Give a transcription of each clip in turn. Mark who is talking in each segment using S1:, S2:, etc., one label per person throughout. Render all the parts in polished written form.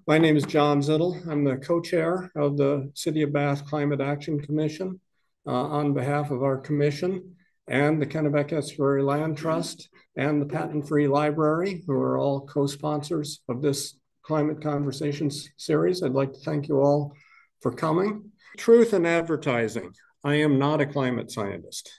S1: My name is John Zittel. I'm the co-chair of the City of Bath Climate Action Commission on behalf of our commission and the Kennebec Estuary Land Trust and the Patten Free Library, who are all co-sponsors of this Climate Conversations series. I'd like to thank you all for coming. Truth in advertising. I am not a climate scientist,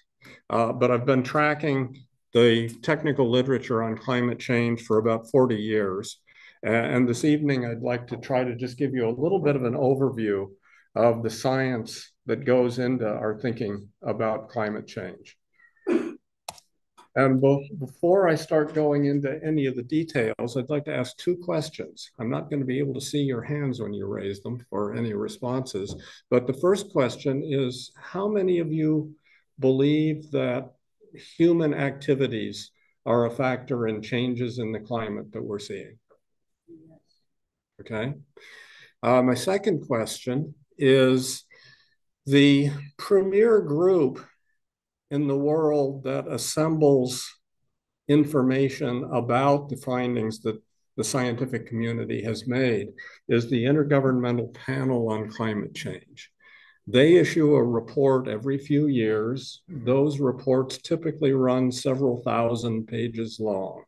S1: but I've been tracking the technical literature on climate change for about 40 years. And this evening, I'd like to try to just give you a little bit of an overview of the science that goes into our thinking about climate change. And before I start going into any of the details, I'd like to ask two questions. I'm not going to be able to see your hands when you raise them for any responses. But the first question is, how many of you believe that human activities are a factor in changes in the climate that we're seeing? Okay. My second question is, the premier group in the world that assembles information about the findings that the scientific community has made is the Intergovernmental Panel on Climate Change. They issue a report every few years. Those reports typically run several thousand pages long.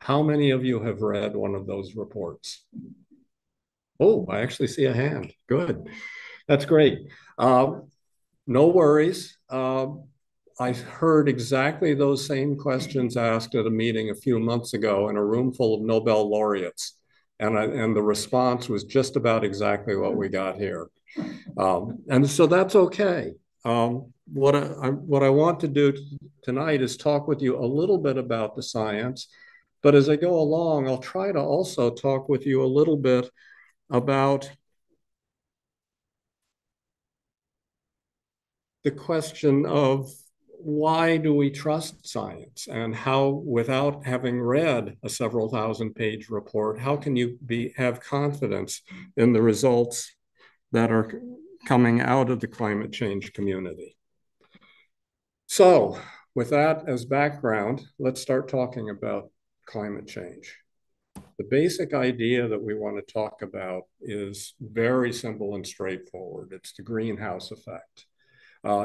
S1: How many of you have read one of those reports? Oh, I actually see a hand. Good. That's great. No worries. I heard exactly those same questions asked at a meeting a few months ago in a room full of Nobel laureates. And the response was just about exactly what we got here. And so that's okay. What I want to do tonight is talk with you a little bit about the science. But as I go along, I'll try to also talk with you a little bit about the question of why do we trust science, and how, without having read a several thousand page report, how can you have confidence in the results that are coming out of the climate change community? So with that as background, let's start talking about climate change. The basic idea that we want to talk about is very simple and straightforward. It's the greenhouse effect.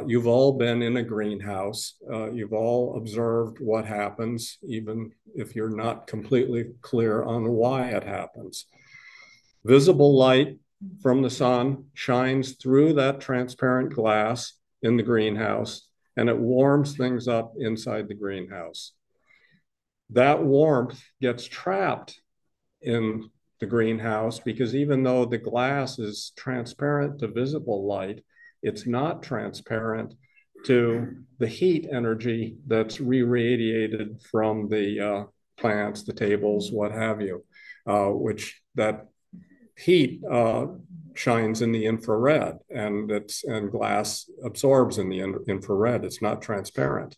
S1: You've all been in a greenhouse. You've all observed what happens, even if you're not completely clear on why it happens. Visible light from the sun shines through that transparent glass in the greenhouse, and it warms things up inside the greenhouse. That warmth gets trapped in the greenhouse because even though the glass is transparent to visible light, it's not transparent to the heat energy that's re-radiated from the plants, the tables, what have you, which that heat shines in the infrared, and glass absorbs in the infrared. It's not transparent.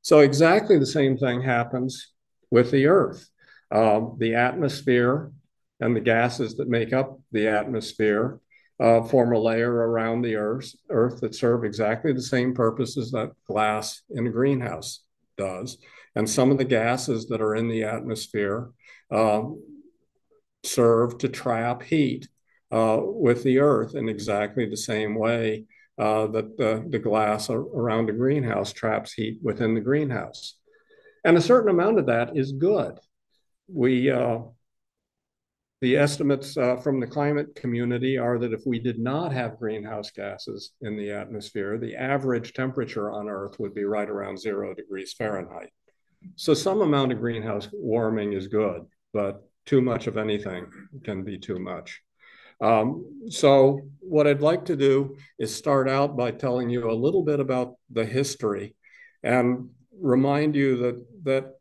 S1: So exactly the same thing happens with the Earth. The atmosphere and the gases that make up the atmosphere form a layer around the Earth that serve exactly the same purpose as that glass in a greenhouse does. And some of the gases that are in the atmosphere serve to trap heat with the Earth in exactly the same way that the glass around a greenhouse traps heat within the greenhouse. And a certain amount of that is good. The estimates from the climate community are that if we did not have greenhouse gases in the atmosphere, the average temperature on Earth would be right around 0 degrees Fahrenheit. So some amount of greenhouse warming is good, but too much of anything can be too much. So what I'd like to do is start out by telling you a little bit about the history and remind you that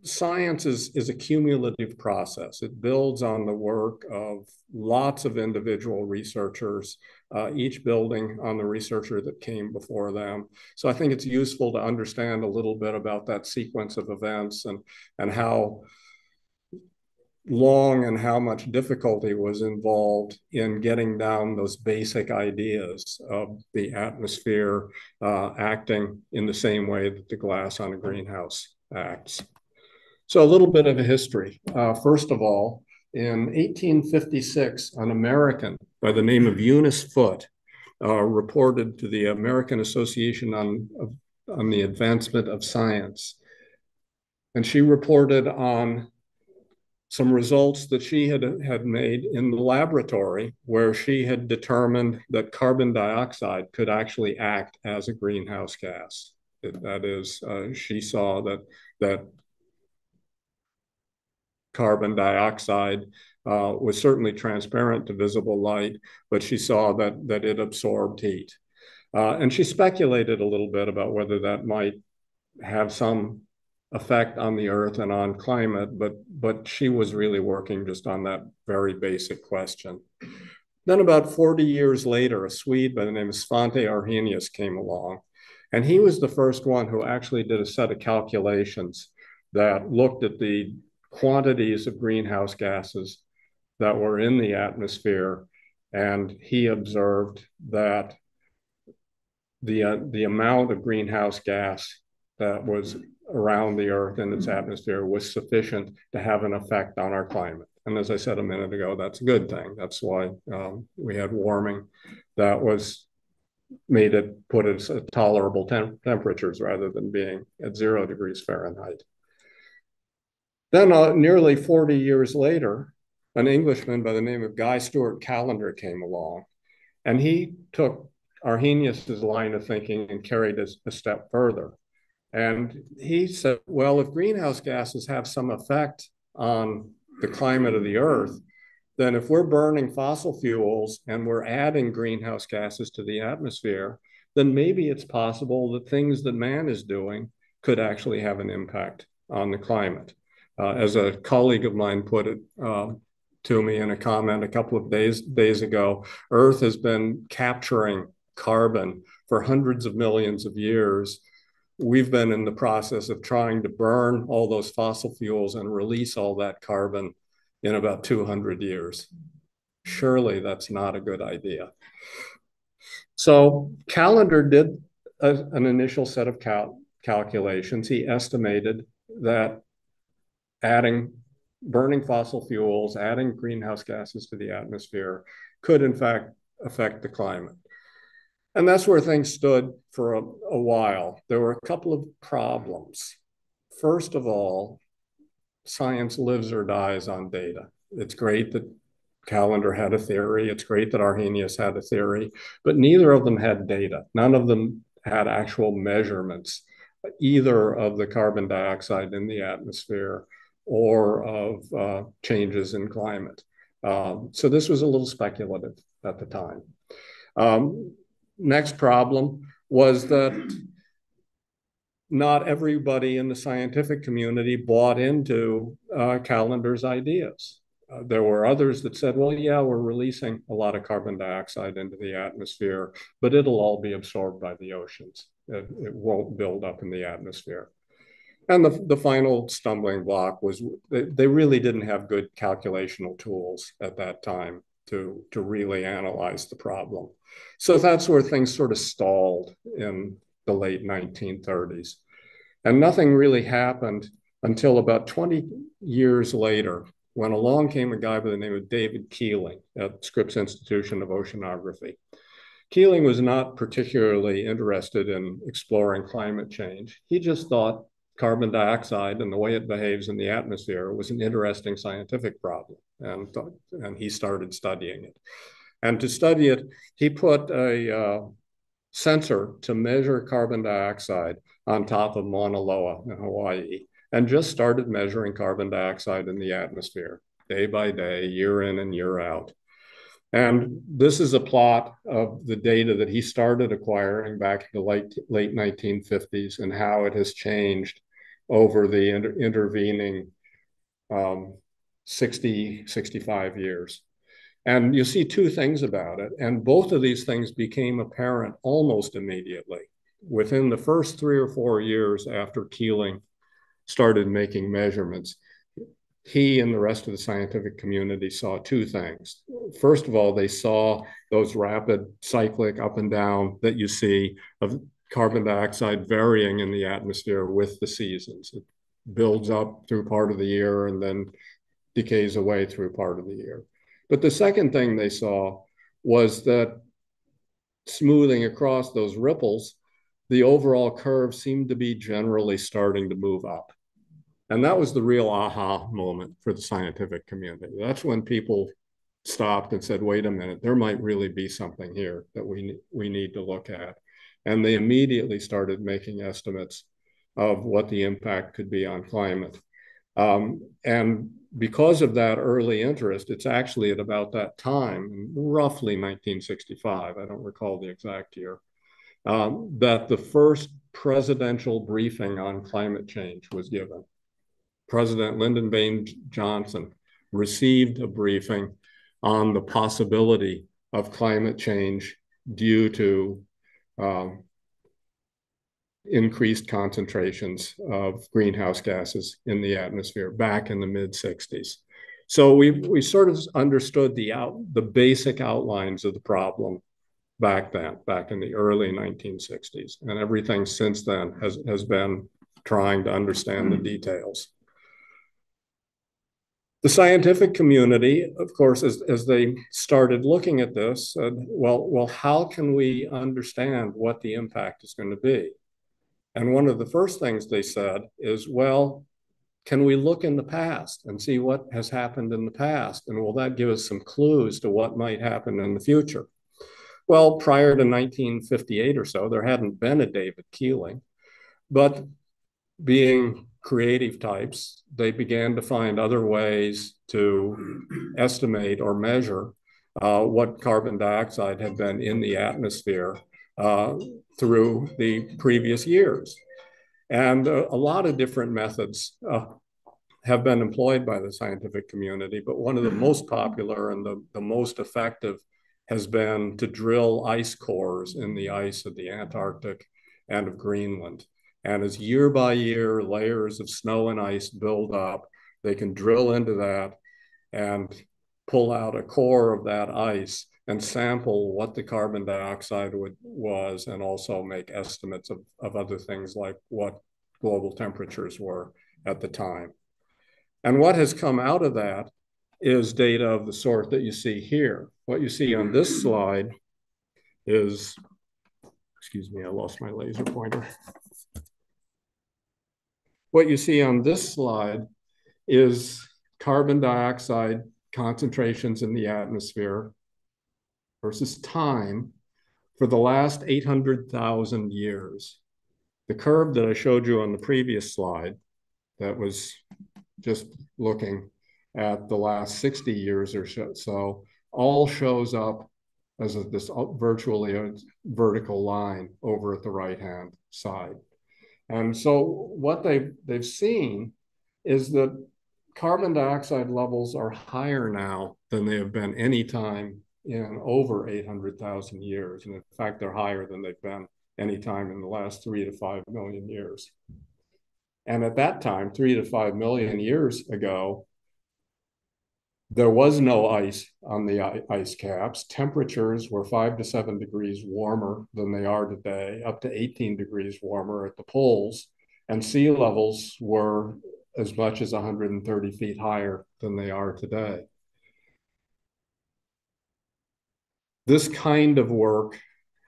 S1: science is a cumulative process. It builds on the work of lots of individual researchers, each building on the researcher that came before them. So I think it's useful to understand a little bit about that sequence of events and how long and how much difficulty was involved in getting down those basic ideas of the atmosphere acting in the same way that the glass on a greenhouse acts. So a little bit of a history. First of all, In 1856, an American by the name of Eunice Foote reported to the American Association on the Advancement of Science. And she reported on some results that she had made in the laboratory where she had determined that carbon dioxide could actually act as a greenhouse gas. That is, she saw that carbon dioxide was certainly transparent to visible light, but she saw that it absorbed heat. And she speculated a little bit about whether that might have some effect on the Earth and on climate, but she was really working just on that very basic question. Then about 40 years later, a Swede by the name of Svante Arrhenius came along, and he was the first one who actually did a set of calculations that looked at the quantities of greenhouse gases that were in the atmosphere, and he observed that the amount of greenhouse gas that was around the Earth and its atmosphere was sufficient to have an effect on our climate. And as I said a minute ago, that's a good thing. That's why we had warming that was made it put us at tolerable temperatures rather than being at 0 degrees Fahrenheit. Then nearly 40 years later, an Englishman by the name of Guy Stewart Callendar came along, and he took Arrhenius's line of thinking and carried it a step further. And he said, well, if greenhouse gases have some effect on the climate of the Earth, then if we're burning fossil fuels and we're adding greenhouse gases to the atmosphere, then maybe it's possible that things that man is doing could actually have an impact on the climate. As a colleague of mine put it to me in a comment a couple of days ago, Earth has been capturing carbon for hundreds of millions of years. We've been in the process of trying to burn all those fossil fuels and release all that carbon in about 200 years. Surely that's not a good idea. So Callendar did an initial set of calculations. He estimated that burning fossil fuels, adding greenhouse gases to the atmosphere could in fact affect the climate. And that's where things stood for a while. There were a couple of problems. First of all, science lives or dies on data. It's great that Callendar had a theory. It's great that Arrhenius had a theory, but neither of them had data. None of them had actual measurements, either of the carbon dioxide in the atmosphere or of changes in climate. So this was a little speculative at the time. Next problem was that not everybody in the scientific community bought into Callendar's ideas. There were others that said, well, yeah, we're releasing a lot of carbon dioxide into the atmosphere, but it'll all be absorbed by the oceans. It won't build up in the atmosphere. And the final stumbling block was they really didn't have good calculational tools at that time to really analyze the problem. So that's where things sort of stalled in the late 1930s. And nothing really happened until about 20 years later, when along came a guy by the name of David Keeling at Scripps Institution of Oceanography. Keeling was not particularly interested in exploring climate change. He just thought carbon dioxide and the way it behaves in the atmosphere was an interesting scientific problem, and he started studying it. And to study it, he put a sensor to measure carbon dioxide on top of Mauna Loa in Hawaii, and just started measuring carbon dioxide in the atmosphere day by day, year in and year out. And this is a plot of the data that he started acquiring back in the late 1950s and how it has changed over the intervening 65 years. And you see two things about it. And both of these things became apparent almost immediately. Within the first 3 or 4 years after Keeling started making measurements, he and the rest of the scientific community saw two things. First of all, they saw those rapid cyclic up and down that you see of carbon dioxide varying in the atmosphere with the seasons. It builds up through part of the year and then decays away through part of the year. But the second thing they saw was that smoothing across those ripples, the overall curve seemed to be generally starting to move up. And that was the real aha moment for the scientific community. That's when people stopped and said, wait a minute, there might really be something here that we need to look at. And they immediately started making estimates of what the impact could be on climate. And because of that early interest, it's actually at about that time, roughly 1965, I don't recall the exact year, that the first presidential briefing on climate change was given. President Lyndon Baines Johnson received a briefing on the possibility of climate change due to increased concentrations of greenhouse gases in the atmosphere back in the mid-60s. So we sort of understood the basic outlines of the problem back in the early 1960s. And everything since then has been trying to understand the details. The scientific community, of course, as they started looking at this, said, well, how can we understand what the impact is going to be? And one of the first things they said is, well, can we look in the past and see what has happened in the past? And will that give us some clues to what might happen in the future? Well, prior to 1958 or so, there hadn't been a David Keeling, but being creative types, they began to find other ways to estimate or measure what carbon dioxide had been in the atmosphere through the previous years. And a lot of different methods have been employed by the scientific community, but one of the most popular and the most effective has been to drill ice cores in the ice of the Antarctic and of Greenland. And as year by year layers of snow and ice build up, they can drill into that and pull out a core of that ice and sample what the carbon dioxide was, and also make estimates of other things like what global temperatures were at the time. And what has come out of that is data of the sort that you see here. What you see on this slide is, excuse me, I lost my laser pointer. What you see on this slide is carbon dioxide concentrations in the atmosphere versus time for the last 800,000 years. The curve that I showed you on the previous slide, that was just looking at the last 60 years or so, all shows up as this virtually a vertical line over at the right-hand side. And so what they've seen is that carbon dioxide levels are higher now than they have been any time in over 800,000 years. And in fact, they're higher than they've been any time in the last 3 to 5 million years. And at that time, 3 to 5 million years ago, there was no ice on the ice caps. Temperatures were 5 to 7 degrees warmer than they are today, up to 18 degrees warmer at the poles. And sea levels were as much as 130 feet higher than they are today. This kind of work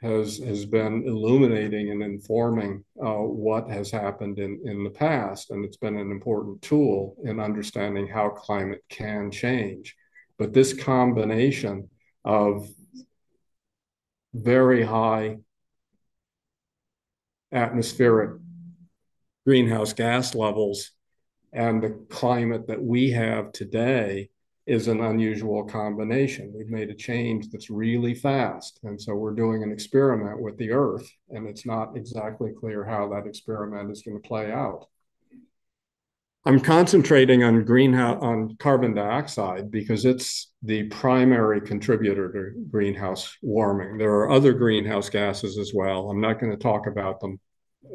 S1: has been illuminating and informing what has happened in the past, and it's been an important tool in understanding how climate can change. But this combination of very high atmospheric greenhouse gas levels and the climate that we have today is an unusual combination. We've made a change that's really fast. And so we're doing an experiment with the Earth, and it's not exactly clear how that experiment is going to play out. I'm concentrating on carbon dioxide because it's the primary contributor to greenhouse warming. There are other greenhouse gases as well. I'm not going to talk about them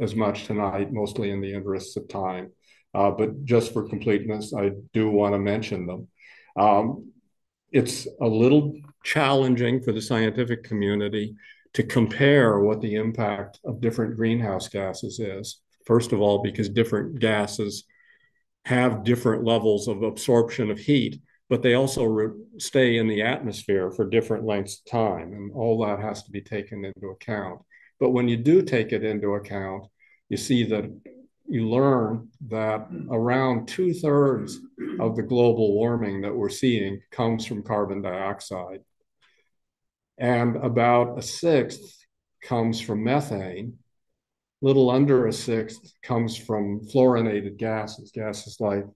S1: as much tonight, mostly in the interests of time. But just for completeness, I do want to mention them. It's a little challenging for the scientific community to compare what the impact of different greenhouse gases is. First of all, because different gases have different levels of absorption of heat, but they also stay in the atmosphere for different lengths of time. And all that has to be taken into account. But when you do take it into account, you see that you learn that around 2/3 of the global warming that we're seeing comes from carbon dioxide. And about 1/6 comes from methane. Little under 1/6 comes from fluorinated gases like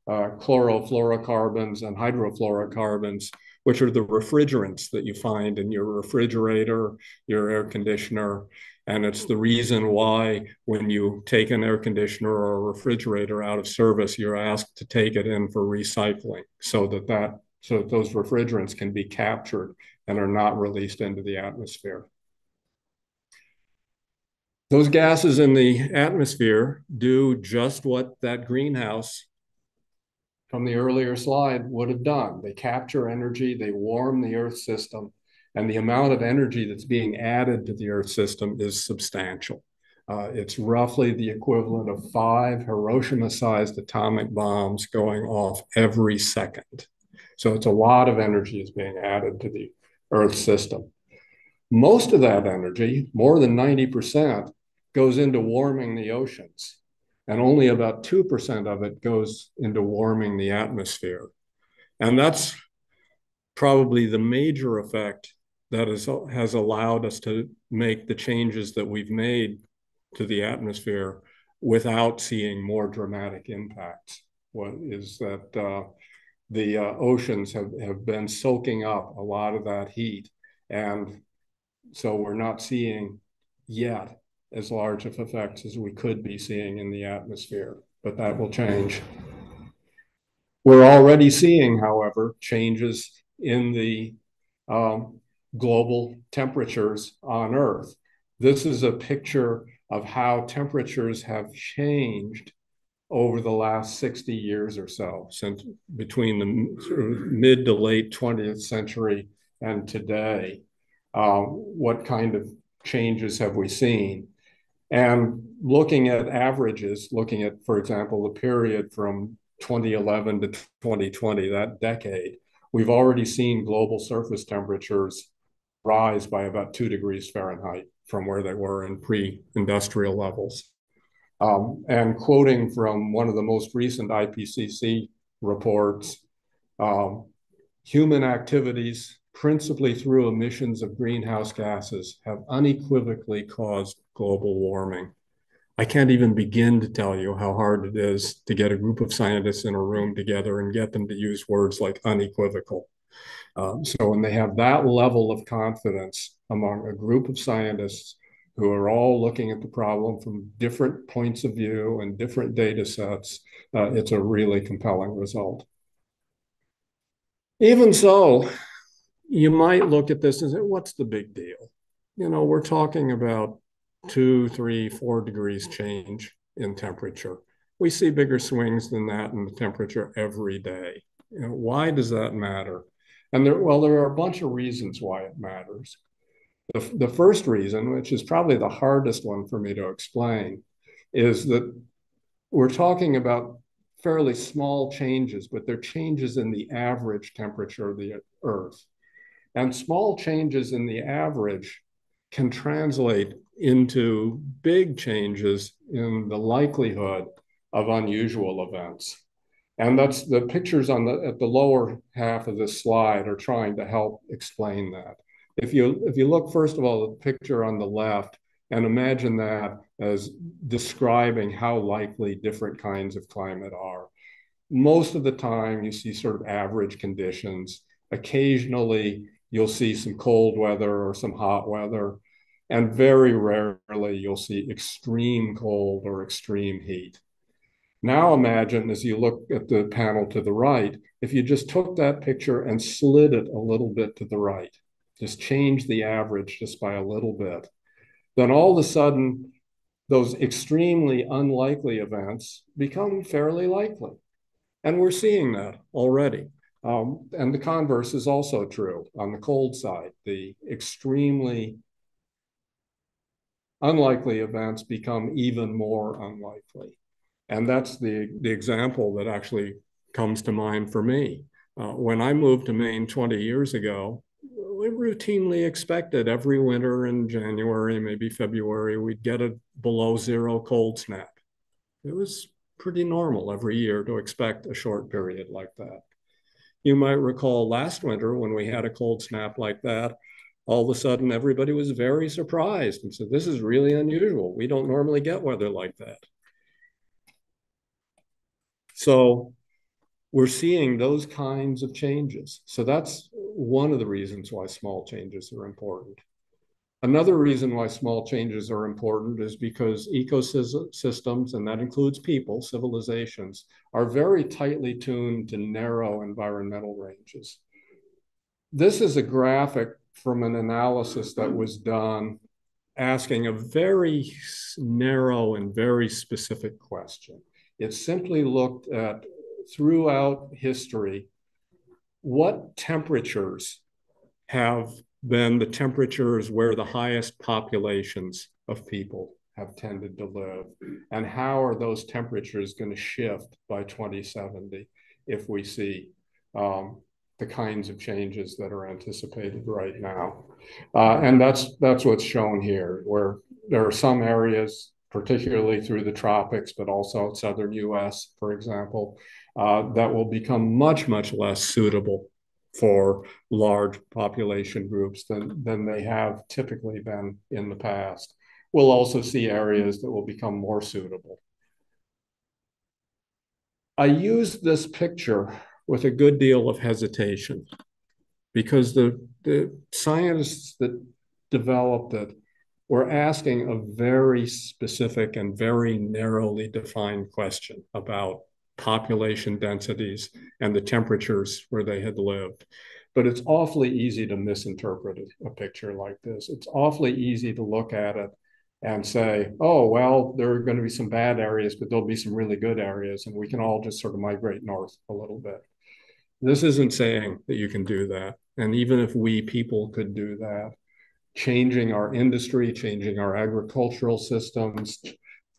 S1: chlorofluorocarbons and hydrofluorocarbons, which are the refrigerants that you find in your refrigerator, your air conditioner. And it's the reason why when you take an air conditioner or a refrigerator out of service, you're asked to take it in for recycling so that those refrigerants can be captured and are not released into the atmosphere. Those gases in the atmosphere do just what that greenhouse from the earlier slide would have done. They capture energy, they warm the Earth system, and the amount of energy that's being added to the Earth system is substantial. It's roughly the equivalent of 5 Hiroshima-sized atomic bombs going off every second. So it's a lot of energy is being added to the Earth system. Most of that energy, more than 90%, goes into warming the oceans, and only about 2% of it goes into warming the atmosphere. And that's probably the major effect that has allowed us to make the changes that we've made to the atmosphere without seeing more dramatic impacts. What is that the oceans have been soaking up a lot of that heat, and so we're not seeing yet as large of effects as we could be seeing in the atmosphere, but that will change. We're already seeing, however, changes in the global temperatures on Earth. This is a picture of how temperatures have changed over the last 60 years or so, since between the sort of mid to late 20th century and today. What kind of changes have we seen? And looking at averages, looking at, for example, the period from 2011 to 2020, that decade, we've already seen global surface temperatures rise by about 2 degrees Fahrenheit from where they were in pre-industrial levels. And quoting from one of the most recent IPCC reports, human activities, principally through emissions of greenhouse gases, have unequivocally caused global warming. I can't even begin to tell you how hard it is to get a group of scientists in a room together and get them to use words like unequivocal. So when they have that level of confidence among a group of scientists who are all looking at the problem from different points of view and different data sets, it's a really compelling result. Even so, you might look at this and say, what's the big deal? You know, we're talking about 2, 3, 4 degrees change in temperature. We see bigger swings than that in the temperature every day. You know, why does that matter? And there are a bunch of reasons why it matters. The first reason, which is probably the hardest one for me to explain, is that we're talking about fairly small changes, but they're changes in the average temperature of the Earth. And small changes in the average can translate into big changes in the likelihood of unusual events. And that's the pictures at the lower half of this slide are trying to help explain that. If you look, first of all, at the picture on the left, and imagine that as describing how likely different kinds of climate are. Most of the time, you see sort of average conditions. Occasionally, you'll see some cold weather or some hot weather. And very rarely, you'll see extreme cold or extreme heat. Now imagine, as you look at the panel to the right, if you just took that picture and slid it a little bit to the right, just change the average just by a little bit, then all of a sudden, those extremely unlikely events become fairly likely. And we're seeing that already. And the converse is also true on the cold side. The extremely unlikely events become even more unlikely. And that's the example that actually comes to mind for me. When I moved to Maine 20 years ago, we routinely expected every winter in January, maybe February, we'd get a below zero cold snap. It was pretty normal every year to expect a short period like that. You might recall last winter when we had a cold snap like that, all of a sudden everybody was very surprised and said, this is really unusual. We don't normally get weather like that. So we're seeing those kinds of changes. So that's one of the reasons why small changes are important. Another reason why small changes are important is because ecosystems, and that includes people, civilizations, are very tightly tuned to narrow environmental ranges. This is a graphic from an analysis that was done asking a very narrow and very specific question. It simply looked at, throughout history, what temperatures have been the temperatures where the highest populations of people have tended to live, and how are those temperatures going to shift by 2070 if we see the kinds of changes that are anticipated right now. And that's what's shown here, where there are some areas, particularly through the tropics, but also southern US, for example, that will become much, much less suitable for large population groups than they have typically been in the past. We'll also see areas that will become more suitable. I use this picture with a good deal of hesitation because the scientists that developed it were asking a very specific and very narrowly defined question about population densities and the temperatures where they had lived. But it's awfully easy to misinterpret a picture like this. It's awfully easy to look at it and say, oh, well, there are going to be some bad areas, but there'll be some really good areas, and we can all just sort of migrate north a little bit. This isn't saying that you can do that. And even if we people could do that, changing our industry, changing our agricultural systems,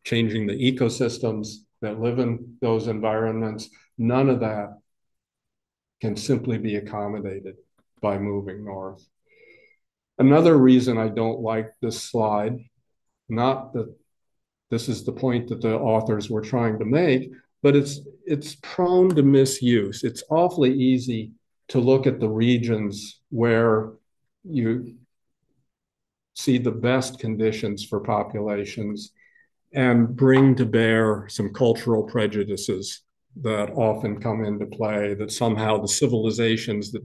S1: changing the ecosystems that live in those environments, none of that can simply be accommodated by moving north. Another reason I don't like this slide, not that this is the point that the authors were trying to make, but it's prone to misuse. It's awfully easy to look at the regions where you see the best conditions for populations and bring to bear some cultural prejudices that often come into play, that somehow the civilizations that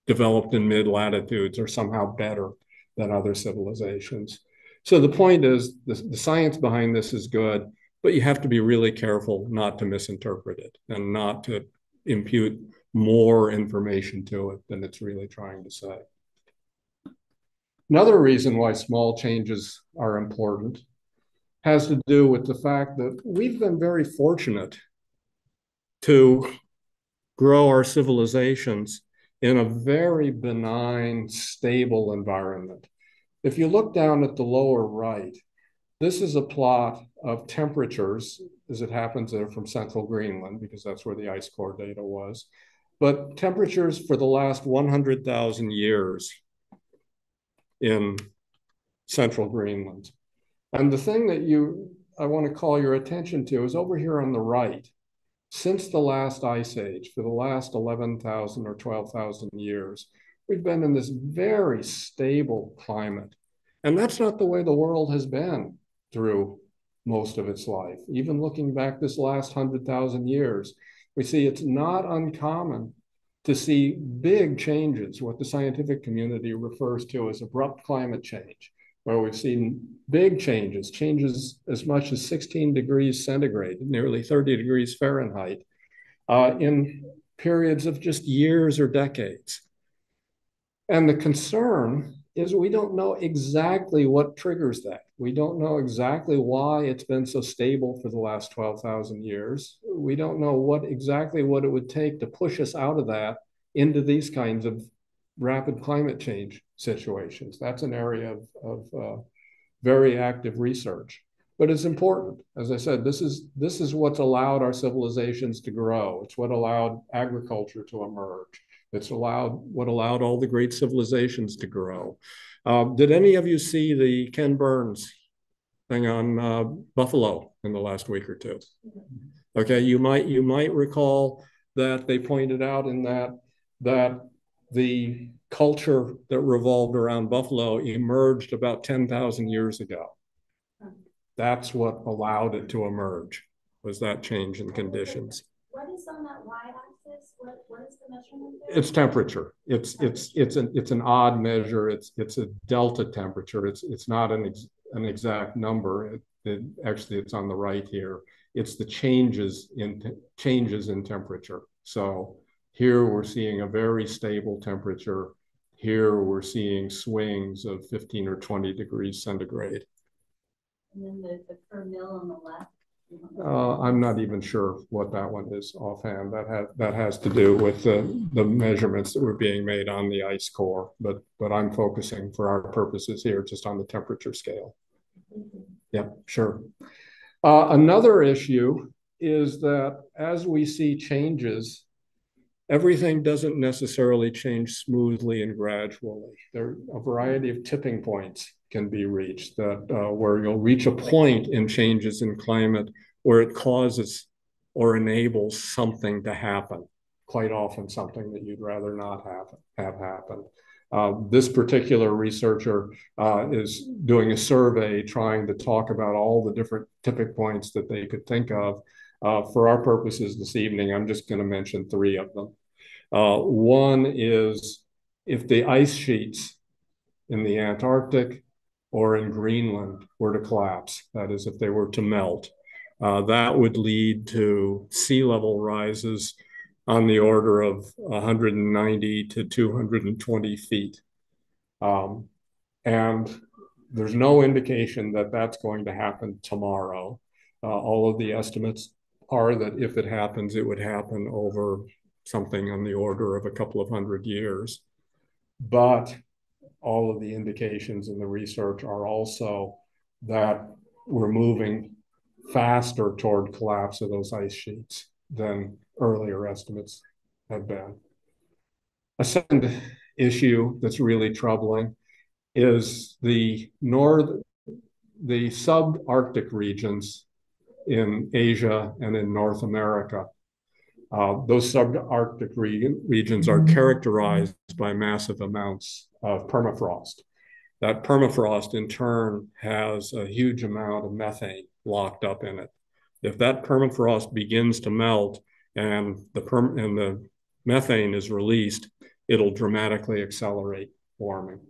S1: developed in mid-latitudes are somehow better than other civilizations. So the point is, the science behind this is good, but you have to be really careful not to misinterpret it and not to impute more information to it than it's really trying to say. Another reason why small changes are important has to do with the fact that we've been very fortunate to grow our civilizations in a very benign, stable environment. If you look down at the lower right, this is a plot of temperatures, as it happens, that are from central Greenland, because that's where the ice core data was, but temperatures for the last 100,000 years in central Greenland. And the thing that I want to call your attention to is over here on the right. Since the last ice age, for the last 11,000 or 12,000 years, we've been in this very stable climate. And that's not the way the world has been through most of its life. Even looking back this last 100,000 years, we see it's not uncommon to see big changes, what the scientific community refers to as abrupt climate change, where we've seen big changes as much as 16 degrees centigrade, nearly 30 degrees Fahrenheit, in periods of just years or decades. And the concern is we don't know exactly what triggers that. We don't know exactly why it's been so stable for the last 12,000 years. We don't know exactly what it would take to push us out of that into these kinds of rapid climate change situations. That's an area of very active research. but it's important. As I said, this is what's allowed our civilizations to grow. It's what allowed agriculture to emerge. It's what allowed all the great civilizations to grow. Did any of you see the Ken Burns thing on Buffalo in the last week or two? Okay, you might recall that they pointed out in that the culture that revolved around Buffalo emerged about 10,000 years ago. That's what allowed it to emerge, was that change in conditions.
S2: What is on that y-axis? What is the measurement there?
S1: It's temperature. It's an odd measure. It's a delta temperature. It's not an exact number. Actually, it's on the right here. It's the changes in temperature. So here we're seeing a very stable temperature. Here we're seeing swings of 15 or 20 degrees centigrade.
S2: And then the per mil on the left.
S1: I'm not even sure what that one is offhand. That has to do with the measurements that were being made on the ice core, but I'm focusing for our purposes here just on the temperature scale. Yeah, sure. Another issue is that as we see changes, everything doesn't necessarily change smoothly and gradually. There are a variety of tipping points can be reached where you'll reach a point in changes in climate where it causes or enables something to happen, quite often something that you'd rather not have happen. This particular researcher is doing a survey trying to talk about all the different tipping points that they could think of. For our purposes this evening, I'm just going to mention 3 of them. One is if the ice sheets in the Antarctic or in Greenland were to collapse, that is, if they were to melt, that would lead to sea level rises on the order of 190 to 220 feet. And there's no indication that that's going to happen tomorrow. All of the estimates are that if it happens, it would happen over something on the order of a couple of 100 years. But all of the indications in the research are also that we're moving faster toward collapse of those ice sheets than earlier estimates have been. A second issue that's really troubling is the subarctic regions in Asia and in North America. Those subarctic regions are characterized by massive amounts of permafrost. That permafrost, in turn, has a huge amount of methane locked up in it. If that permafrost begins to melt and the methane is released, it'll dramatically accelerate warming.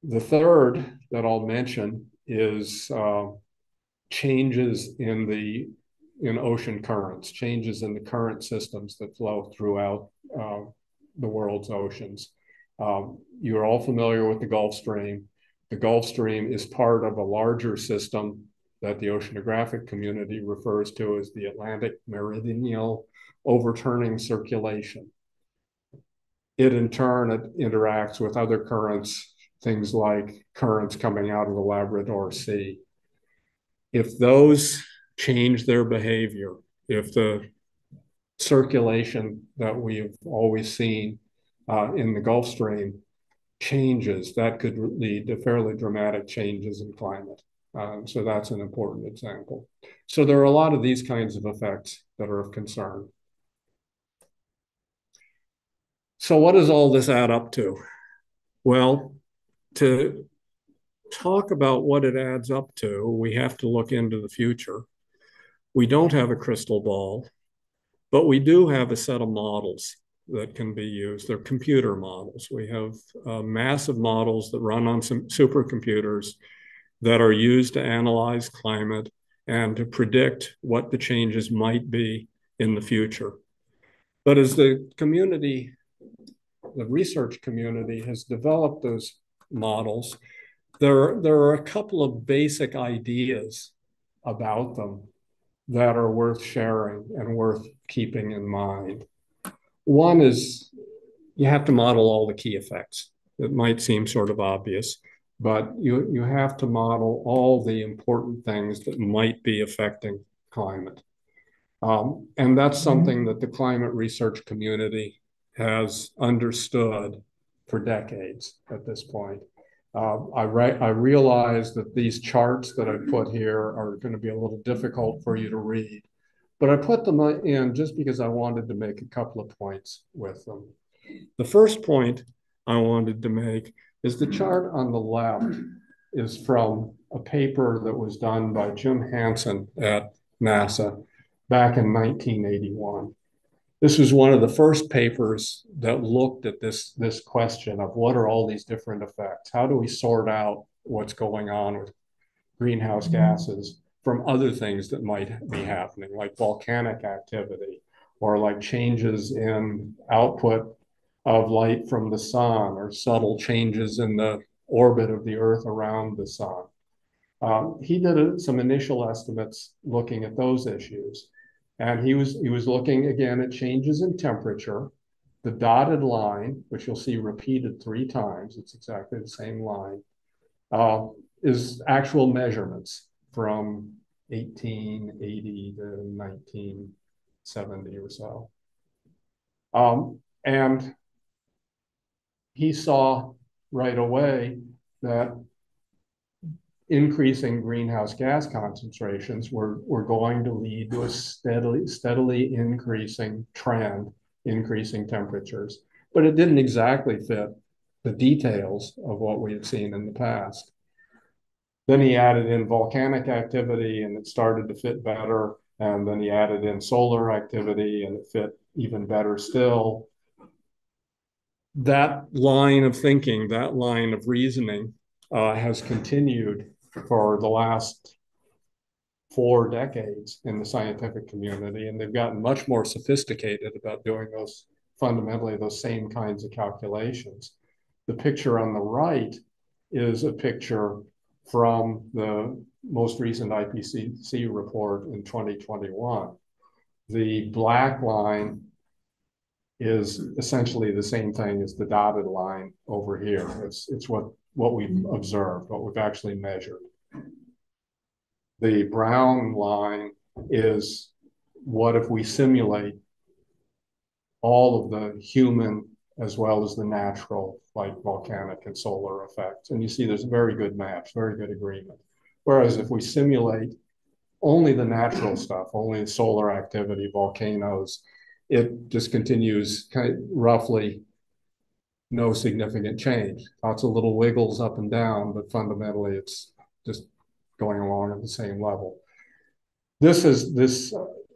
S1: The third that I'll mention is changes in ocean currents, changes in the current systems that flow throughout the world's oceans. You're all familiar with the Gulf Stream. The Gulf Stream is part of a larger system that the oceanographic community refers to as the Atlantic Meridional Overturning Circulation. It in turn interacts with other currents, things like currents coming out of the Labrador Sea. If those change their behavior, if the circulation that we've always seen in the Gulf Stream changes, that could lead to fairly dramatic changes in climate. So that's an important example. So there are a lot of these kinds of effects that are of concern. So what does all this add up to? Well, to talk about what it adds up to, we have to look into the future. We don't have a crystal ball, but we do have a set of models that can be used. They're computer models. We have massive models that run on some supercomputers that are used to analyze climate and to predict what the changes might be in the future. But as the research community has developed those models, there are a couple of basic ideas about them that are worth sharing and worth keeping in mind. One is you have to model all the key effects. It might seem sort of obvious, but you have to model all the important things that might be affecting climate. And that's something that the climate research community has understood for decades at this point. I realize that these charts that I put here are going to be a little difficult for you to read, but I put them in just because I wanted to make a couple of points with them. The first point I wanted to make is the chart on the left is from a paper that was done by Jim Hansen at NASA back in 1981. This was one of the first papers that looked at this question of what are all these different effects? How do we sort out what's going on with greenhouse gases from other things that might be happening, like volcanic activity or like changes in output of light from the sun or subtle changes in the orbit of the Earth around the sun. He did some initial estimates looking at those issues. And he was looking again at changes in temperature. The dotted line, which you'll see repeated 3 times, it's exactly the same line, is actual measurements from 1880 to 1970 or so. And he saw right away that increasing greenhouse gas concentrations were going to lead to a steadily increasing trend, increasing temperatures. But it didn't exactly fit the details of what we had seen in the past. Then he added in volcanic activity and it started to fit better. And then he added in solar activity and it fit even better still. That line of thinking, that line of reasoning has continued for the last 4 decades in the scientific community, and they've gotten much more sophisticated about doing fundamentally those same kinds of calculations. The picture on the right is a picture from the most recent IPCC report in 2021. The black line is essentially the same thing as the dotted line over here. It's what we've observed, what we've actually measured. The brown line is what if we simulate all of the human as well as the natural, like volcanic and solar effects. And you see there's a very good match, very good agreement. Whereas if we simulate only the natural stuff, only solar activity, volcanoes, it just continues kind of roughly no significant change. Lots of little wiggles up and down, but fundamentally it's just going along at the same level.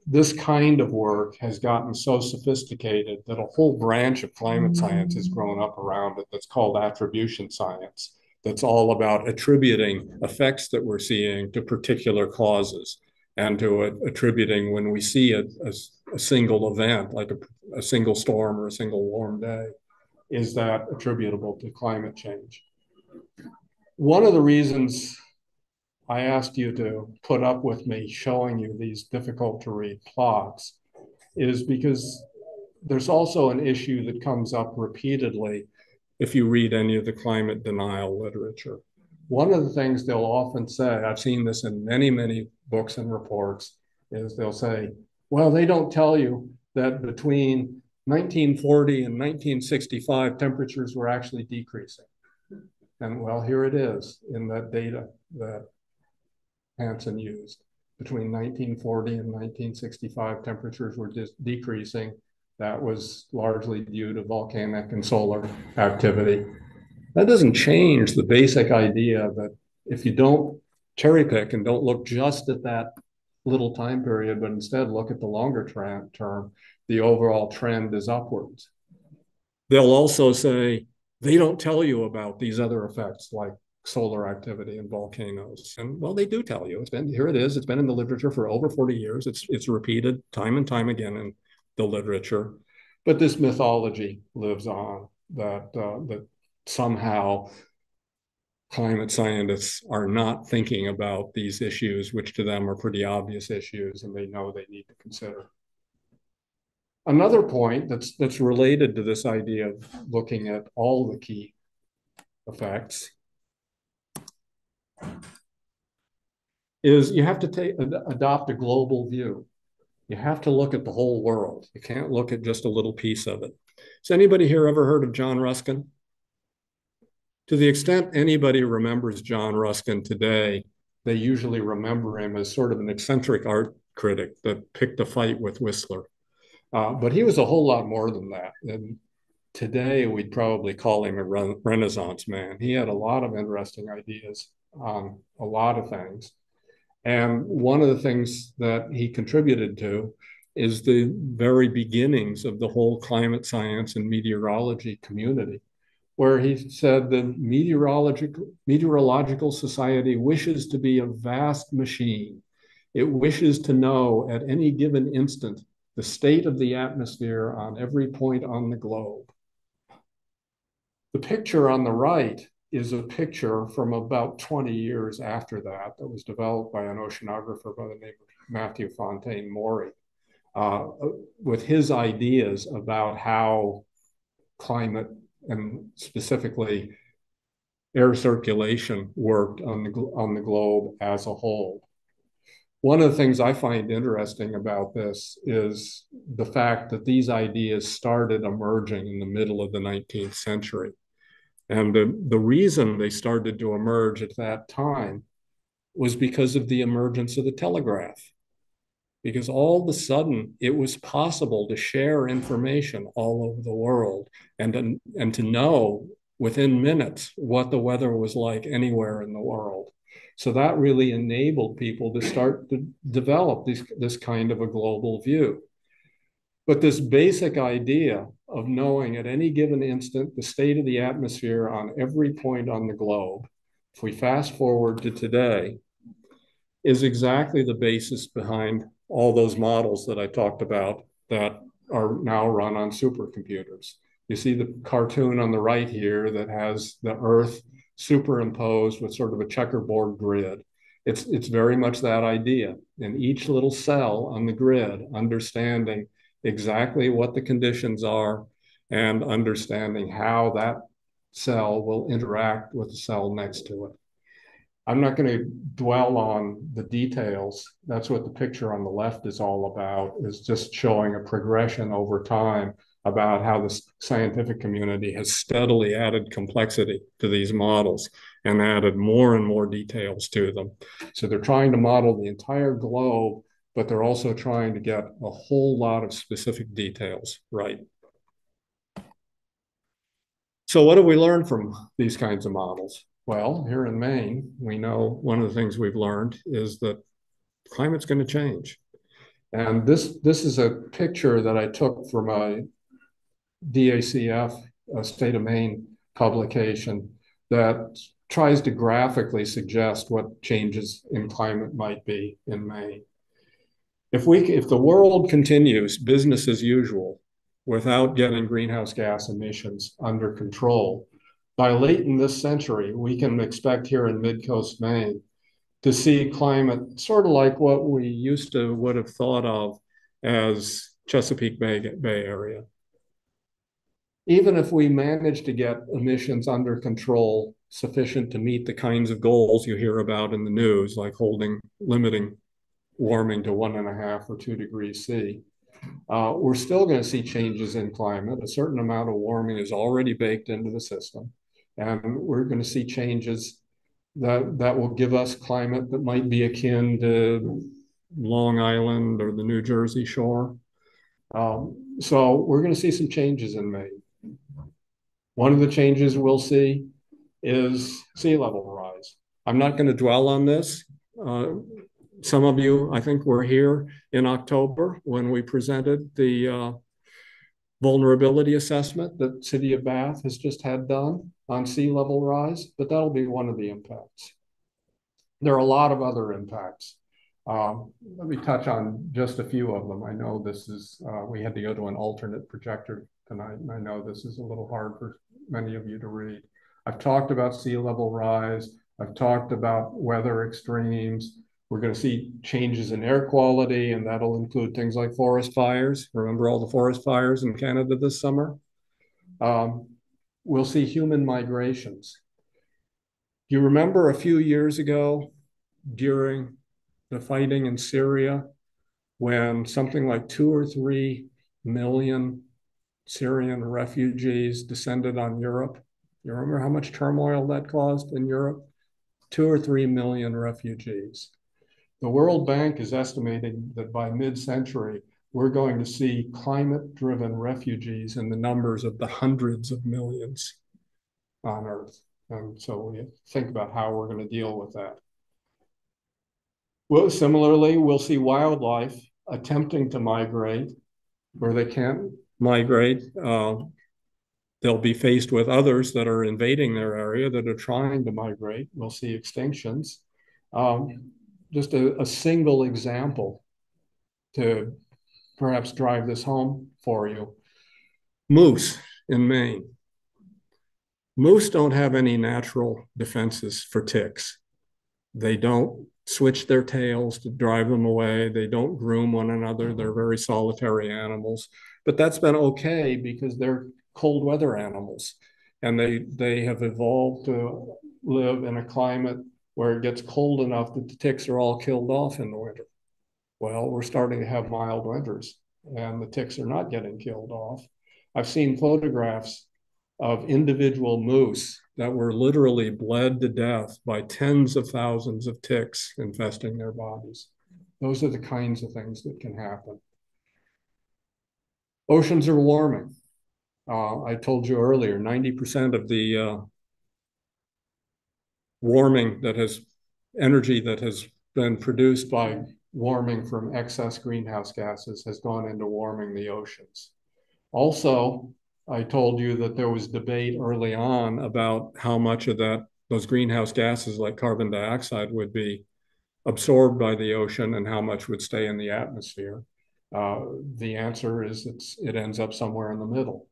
S1: This kind of work has gotten so sophisticated that a whole branch of climate science has grown up around it that's called attribution science. That's all about attributing effects that we're seeing to particular causes and to attributing when we see a single event, like a single storm or a single warm day, is that attributable to climate change? One of the reasons I asked you to put up with me showing you these difficult to read plots is because there's also an issue that comes up repeatedly if you read any of the climate denial literature. One of the things they'll often say, I've seen this in many, many books and reports, is they'll say, well, they don't tell you that between 1940 and 1965, temperatures were actually decreasing. And well, here it is in that data that Hansen used. Between 1940 and 1965, temperatures were decreasing. That was largely due to volcanic and solar activity. That doesn't change the basic idea that if you don't cherry pick and don't look just at that little time period, but instead look at the longer term, the overall trend is upwards. They'll also say, they don't tell you about these other effects like solar activity and volcanoes. And well, they do tell you. Here it is. It's been in the literature for over 40 years. It's repeated time and time again in the literature. But this mythology lives on that somehow climate scientists are not thinking about these issues, which to them are pretty obvious issues, and they know they need to consider. Another point that's related to this idea of looking at all the key effects is you have to adopt a global view. You have to look at the whole world. You can't look at just a little piece of it. Has anybody here ever heard of John Ruskin? To the extent anybody remembers John Ruskin today, they usually remember him as sort of an eccentric art critic that picked a fight with Whistler. But he was a whole lot more than that. And today, we'd probably call him a Renaissance man. He had a lot of interesting ideas on a lot of things. And one of the things that he contributed to is the very beginnings of the whole climate science and meteorology community, where he said the meteorological society wishes to be a vast machine. It wishes to know at any given instant the state of the atmosphere on every point on the globe. The picture on the right is a picture from about 20 years after that was developed by an oceanographer by the name of Matthew Fontaine Maury, with his ideas about how climate and specifically air circulation worked on the globe as a whole. One of the things I find interesting about this is the fact that these ideas started emerging in the middle of the 19th century. And the reason they started to emerge at that time was because of the emergence of the telegraph. Because all of a sudden, it was possible to share information all over the world and to know within minutes what the weather was like anywhere in the world. So that really enabled people to start to develop this kind of a global view. But this basic idea of knowing at any given instant the state of the atmosphere on every point on the globe, if we fast forward to today, is exactly the basis behind all those models that I talked about that are now run on supercomputers. You see the cartoon on the right here that has the Earth superimposed with sort of a checkerboard grid. It's very much that idea. In each little cell on the grid, understanding exactly what the conditions are and understanding how that cell will interact with the cell next to it. I'm not going to dwell on the details. That's what the picture on the left is all about, is just showing a progression over time about how the scientific community has steadily added complexity to these models and added more and more details to them. So they're trying to model the entire globe, but they're also trying to get a whole lot of specific details right. So what do we learn from these kinds of models? Well, here in Maine, we know one of the things we've learned is that climate's going to change. And this is a picture that I took from a DACF, a State of Maine publication that tries to graphically suggest what changes in climate might be in Maine. If the world continues business as usual without getting greenhouse gas emissions under control, by late in this century, we can expect here in mid-coast Maine to see climate sort of like what we would have thought of as Chesapeake Bay area. Even if we manage to get emissions under control sufficient to meet the kinds of goals you hear about in the news, like limiting warming to 1.5 or 2 degrees C, we're still going to see changes in climate. A certain amount of warming is already baked into the system. And we're going to see changes that will give us climate that might be akin to Long Island or the New Jersey shore. So we're going to see some changes in Maine. One of the changes we'll see is sea level rise. I'm not going to dwell on this. Some of you, I think, were here in October when we presented the vulnerability assessment that City of Bath has just had done on sea level rise, but that'll be one of the impacts. There are a lot of other impacts. Let me touch on just a few of them. I know this is, we had to go to an alternate projector tonight, and I know this is a little hard for many of you to read. I've talked about sea level rise. I've talked about weather extremes. We're going to see changes in air quality, and that'll include things like forest fires. Remember all the forest fires in Canada this summer? We'll see human migrations. Do you remember a few years ago during the fighting in Syria when something like 2 or 3 million Syrian refugees descended on Europe? You remember how much turmoil that caused in Europe? 2 or 3 million refugees. The World Bank is estimating that by mid-century, we're going to see climate-driven refugees in the numbers of the hundreds of millions on Earth. And so we think about how we're going to deal with that. Well, similarly, we'll see wildlife attempting to migrate where they can't migrate. They'll be faced with others that are invading their area that are trying to migrate. We'll see extinctions. Just a single example to perhaps drive this home for you. Moose in Maine. Moose don't have any natural defenses for ticks. They don't switch their tails to drive them away. They don't groom one another. They're very solitary animals. But that's been okay because they're cold weather animals. And they have evolved to live in a climate where it gets cold enough that the ticks are all killed off in the winter. Well, we're starting to have mild winters and the ticks are not getting killed off. I've seen photographs of individual moose that were literally bled to death by tens of thousands of ticks infesting their bodies. Those are the kinds of things that can happen. Oceans are warming. I told you earlier, 90% of the warming that has energy that has been produced by warming from excess greenhouse gases has gone into warming the oceans. Also, I told you that there was debate early on about how much of those greenhouse gases like carbon dioxide would be absorbed by the ocean and how much would stay in the atmosphere. The answer is it ends up somewhere in the middle.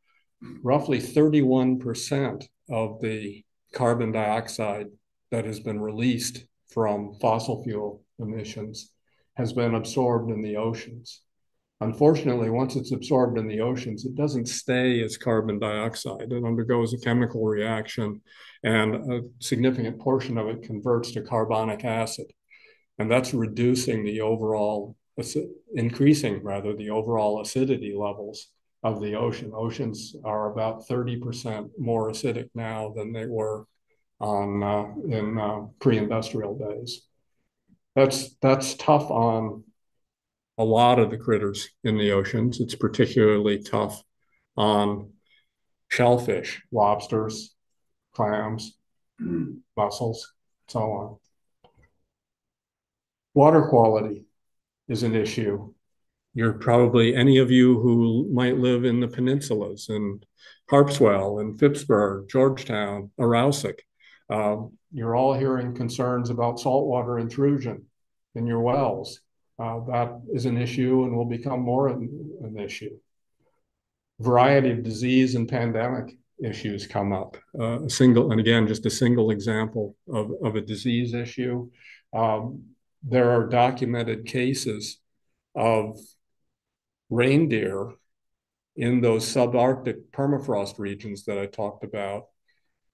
S1: Roughly 31% of the carbon dioxide that has been released from fossil fuel emissions has been absorbed in the oceans. Unfortunately, once it's absorbed in the oceans, it doesn't stay as carbon dioxide. It undergoes a chemical reaction, and a significant portion of it converts to carbonic acid. And that's reducing the overall, increasing rather, the overall acidity levels of the ocean. Oceans are about 30% more acidic now than they were in pre-industrial days. That's tough on a lot of the critters in the oceans. It's particularly tough on shellfish, lobsters, clams, mussels, so on. Water quality is an issue. You're probably, any of you who might live in the peninsulas in Harpswell and Phippsburg, Georgetown, Arousek, you're all hearing concerns about saltwater intrusion in your wells. That is an issue and will become more an issue. Variety of disease and pandemic issues come up. Just a single example of a disease issue. There are documented cases of reindeer in those subarctic permafrost regions that I talked about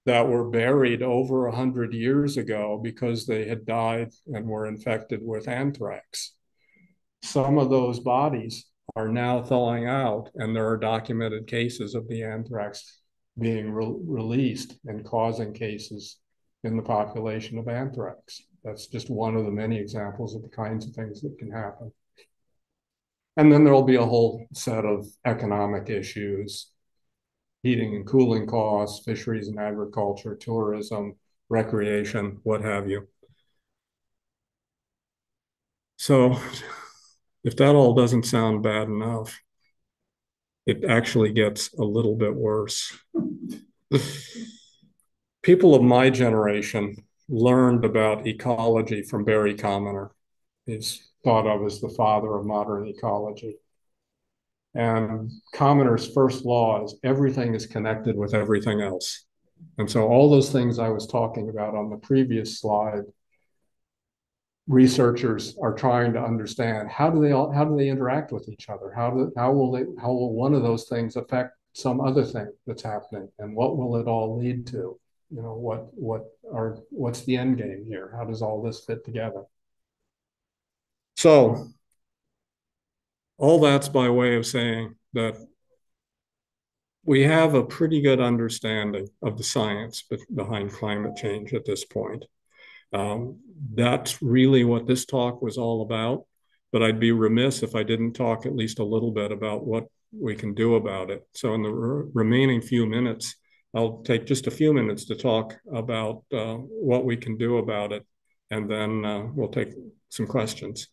S1: that were buried over 100 years ago because they had died and were infected with anthrax. Some of those bodies are now thawing out, and there are documented cases of the anthrax being released and causing cases in the population of anthrax. That's just one of the many examples of the kinds of things that can happen. And then there'll be a whole set of economic issues, heating and cooling costs, fisheries and agriculture, tourism, recreation, what have you. So if that all doesn't sound bad enough, it actually gets a little bit worse. People of my generation learned about ecology from Barry Commoner. He's thought of as the father of modern ecology. And Commoner's first law is everything is connected with everything else. And so all those things I was talking about on the previous slide, researchers are trying to understand how do they interact with each other? How will one of those things affect some other thing that's happening, and what will it all lead to? what's the end game here? How does all this fit together? So all that's by way of saying that we have a pretty good understanding of the science behind climate change at this point. That's really what this talk was all about, but I'd be remiss if I didn't talk at least a little bit about what we can do about it. So in the remaining few minutes, I'll take just a few minutes to talk about what we can do about it, and then we'll take some questions.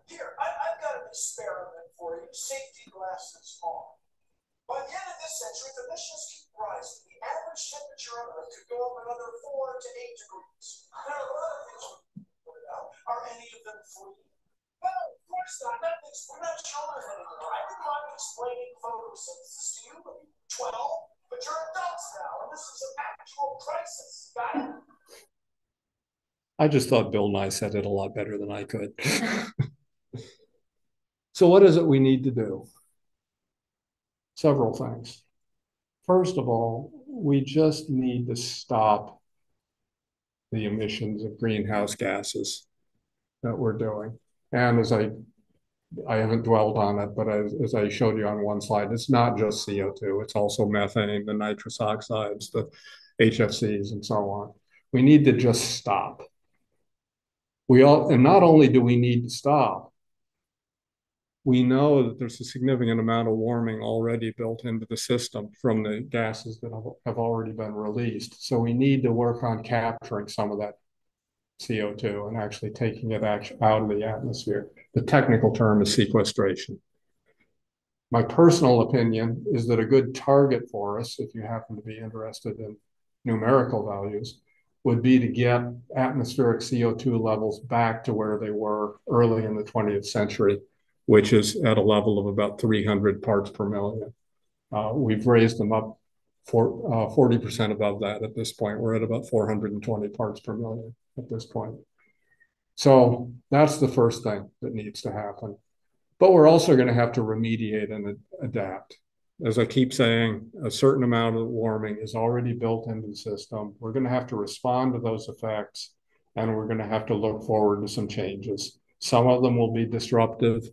S3: Here, I've got an experiment for you. Safety glasses on. By the end of this century, if emissions keep rising, the average temperature on Earth could go up another 4 to 8 degrees. There are a lot of things we can put it out. Are any of them free? No, of course not. We're not children anymore. I didn't mind explaining photosynthesis to you when you were 12, but you're adults now, and this is an actual crisis. Got it?
S1: I just thought Bill Nye said it a lot better than I could. So what is it we need to do? Several things. First of all, we just need to stop the emissions of greenhouse gases that we're doing. And as I haven't dwelled on it, but as I showed you on one slide, it's not just CO2, it's also methane, the nitrous oxides, the HFCs, and so on. We need to just stop. And not only do we need to stop, we know that there's a significant amount of warming already built into the system from the gases that have already been released. So we need to work on capturing some of that CO2 and actually taking it out of the atmosphere. The technical term is sequestration. My personal opinion is that a good target for us, if you happen to be interested in numerical values, would be to get atmospheric CO2 levels back to where they were early in the 20th century, which is at a level of about 300 parts per million. We've raised them up for 40% above that at this point. We're at about 420 parts per million at this point. So that's the first thing that needs to happen. But we're also going to have to remediate and adapt. As I keep saying, a certain amount of warming is already built into the system. We're going to have to respond to those effects, and we're going to have to look forward to some changes. Some of them will be disruptive.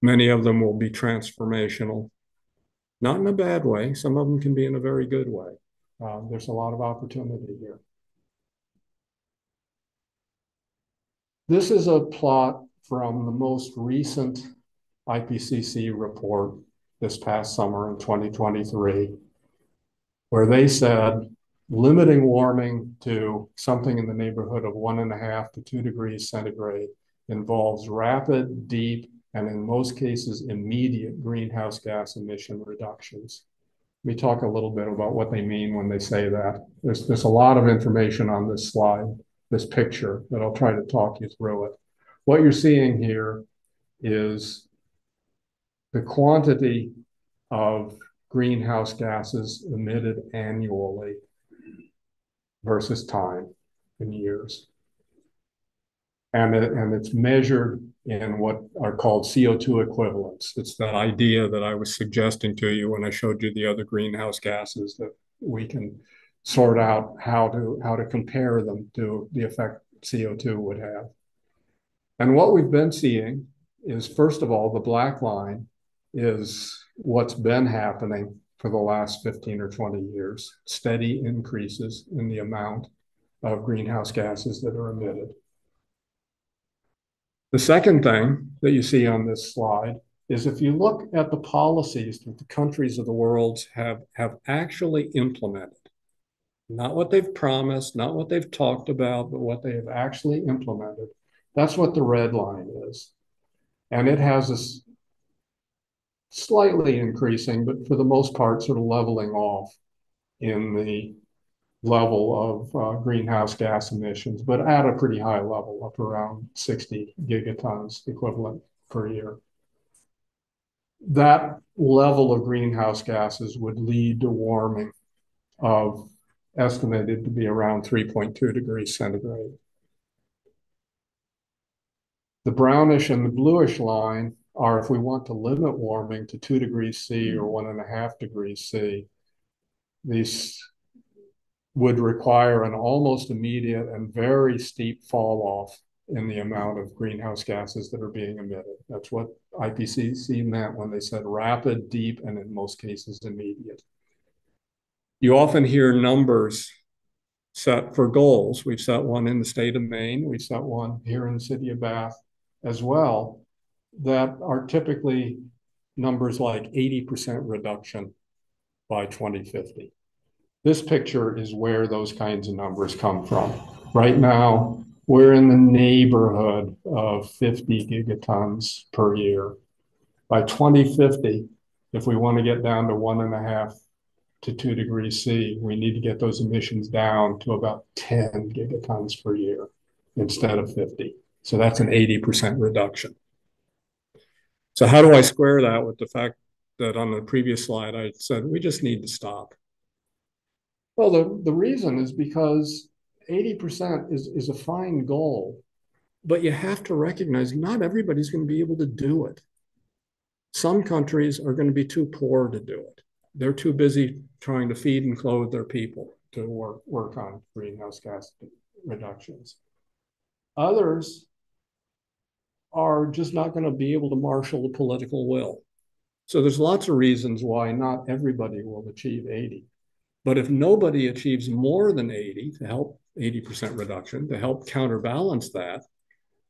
S1: Many of them will be transformational. Not in a bad way. Some of them can be in a very good way. There's a lot of opportunity here. This is a plot from the most recent IPCC report this past summer in 2023, where they said limiting warming to something in the neighborhood of 1.5 to 2 degrees centigrade involves rapid, deep, and in most cases, immediate greenhouse gas emission reductions. Let me talk a little bit about what they mean when they say that. There's a lot of information on this slide, this picture, that I'll try to talk you through it. What you're seeing here is the quantity of greenhouse gases emitted annually versus time in years. And it's measured in what are called CO2 equivalents. It's that idea that I was suggesting to you when I showed you the other greenhouse gases, that we can sort out how to compare them to the effect CO2 would have. And what we've been seeing is, first of all, the black line is what's been happening for the last 15 or 20 years, steady increases in the amount of greenhouse gases that are emitted. The second thing that you see on this slide is if you look at the policies that the countries of the world have actually implemented, not what they've promised, not what they've talked about, but what they have actually implemented, that's what the red line is. And it has this slightly increasing, but for the most part, sort of leveling off in the level of greenhouse gas emissions, but at a pretty high level, up around 60 gigatons equivalent per year. That level of greenhouse gases would lead to warming of estimated to be around 3.2 degrees centigrade. The brownish and the bluish line are if we want to limit warming to 2 degrees C or 1.5 degrees C. These would require an almost immediate and very steep fall off in the amount of greenhouse gases that are being emitted. That's what IPCC meant when they said rapid, deep, and in most cases immediate. You often hear numbers set for goals. We've set one in the state of Maine. We've set one here in the city of Bath as well, that are typically numbers like 80% reduction by 2050. This picture is where those kinds of numbers come from. Right now, we're in the neighborhood of 50 gigatons per year. By 2050, if we want to get down to 1.5 to 2 degrees C, we need to get those emissions down to about 10 gigatons per year instead of 50. So that's an 80% reduction. So how do I square that with the fact that on the previous slide, I said, we just need to stop? Well, the reason is because 80% is a fine goal, but you have to recognize not everybody's going to be able to do it. Some countries are going to be too poor to do it. They're too busy trying to feed and clothe their people to work on greenhouse gas reductions. Others are just not going to be able to marshal the political will. So there's lots of reasons why not everybody will achieve 80. But if nobody achieves more than 80 to help 80% reduction, to help counterbalance that,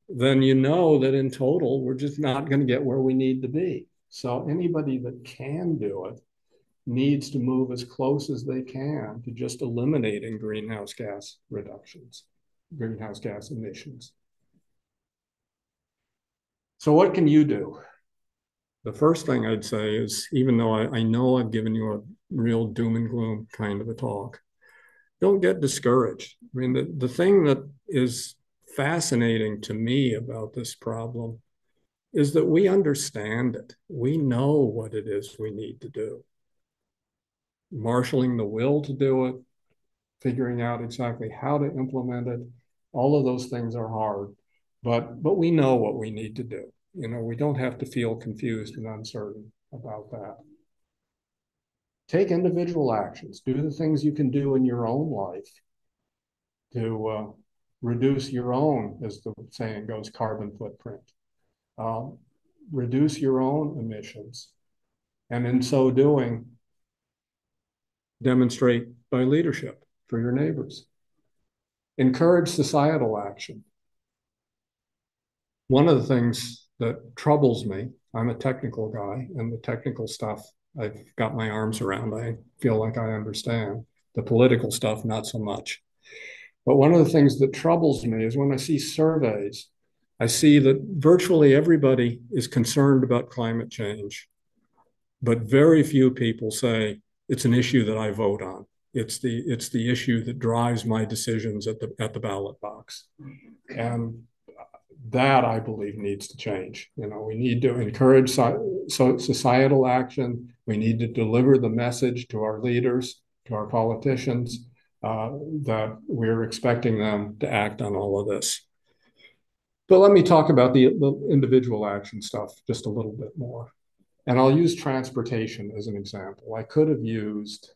S1: then you know that in total, we're just not going to get where we need to be. So anybody that can do it needs to move as close as they can to just eliminating greenhouse gas reductions, greenhouse gas emissions. So what can you do? The first thing I'd say is, even though I know I've given you a real doom and gloom kind of a talk, don't get discouraged. I mean, the thing that is fascinating to me about this problem is that we understand it. We know what it is we need to do. Marshaling the will to do it, figuring out exactly how to implement it, all of those things are hard, but we know what we need to do. You know, we don't have to feel confused and uncertain about that. Take individual actions. Do the things you can do in your own life to reduce your own, as the saying goes, carbon footprint. Reduce your own emissions. And in so doing, demonstrate by leadership for your neighbors. Encourage societal action. One of the things that troubles me, I'm a technical guy, and the technical stuff I've got my arms around. I feel like I understand. The political stuff, not so much. But one of the things that troubles me is when I see surveys, I see that virtually everybody is concerned about climate change, but very few people say it's an issue that I vote on. It's the issue that drives my decisions at the ballot box. And that, I believe, needs to change. You know, we need to encourage societal action. We need to deliver the message to our leaders, to our politicians, that we're expecting them to act on all of this. But let me talk about the individual action stuff just a little bit more. And I'll use transportation as an example. I could have used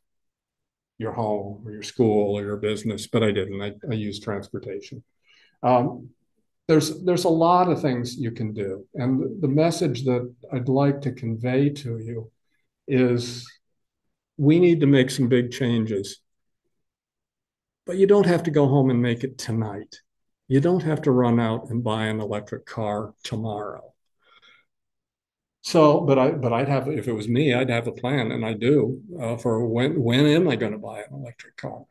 S1: your home or your school or your business, but I didn't. I used transportation. There's a lot of things you can do. And the message that I'd like to convey to you is we need to make some big changes. But you don't have to go home and make it tonight. You don't have to run out and buy an electric car tomorrow. So, but I'd have, if it was me, I'd have a plan, and I do, for when am I going to buy an electric car?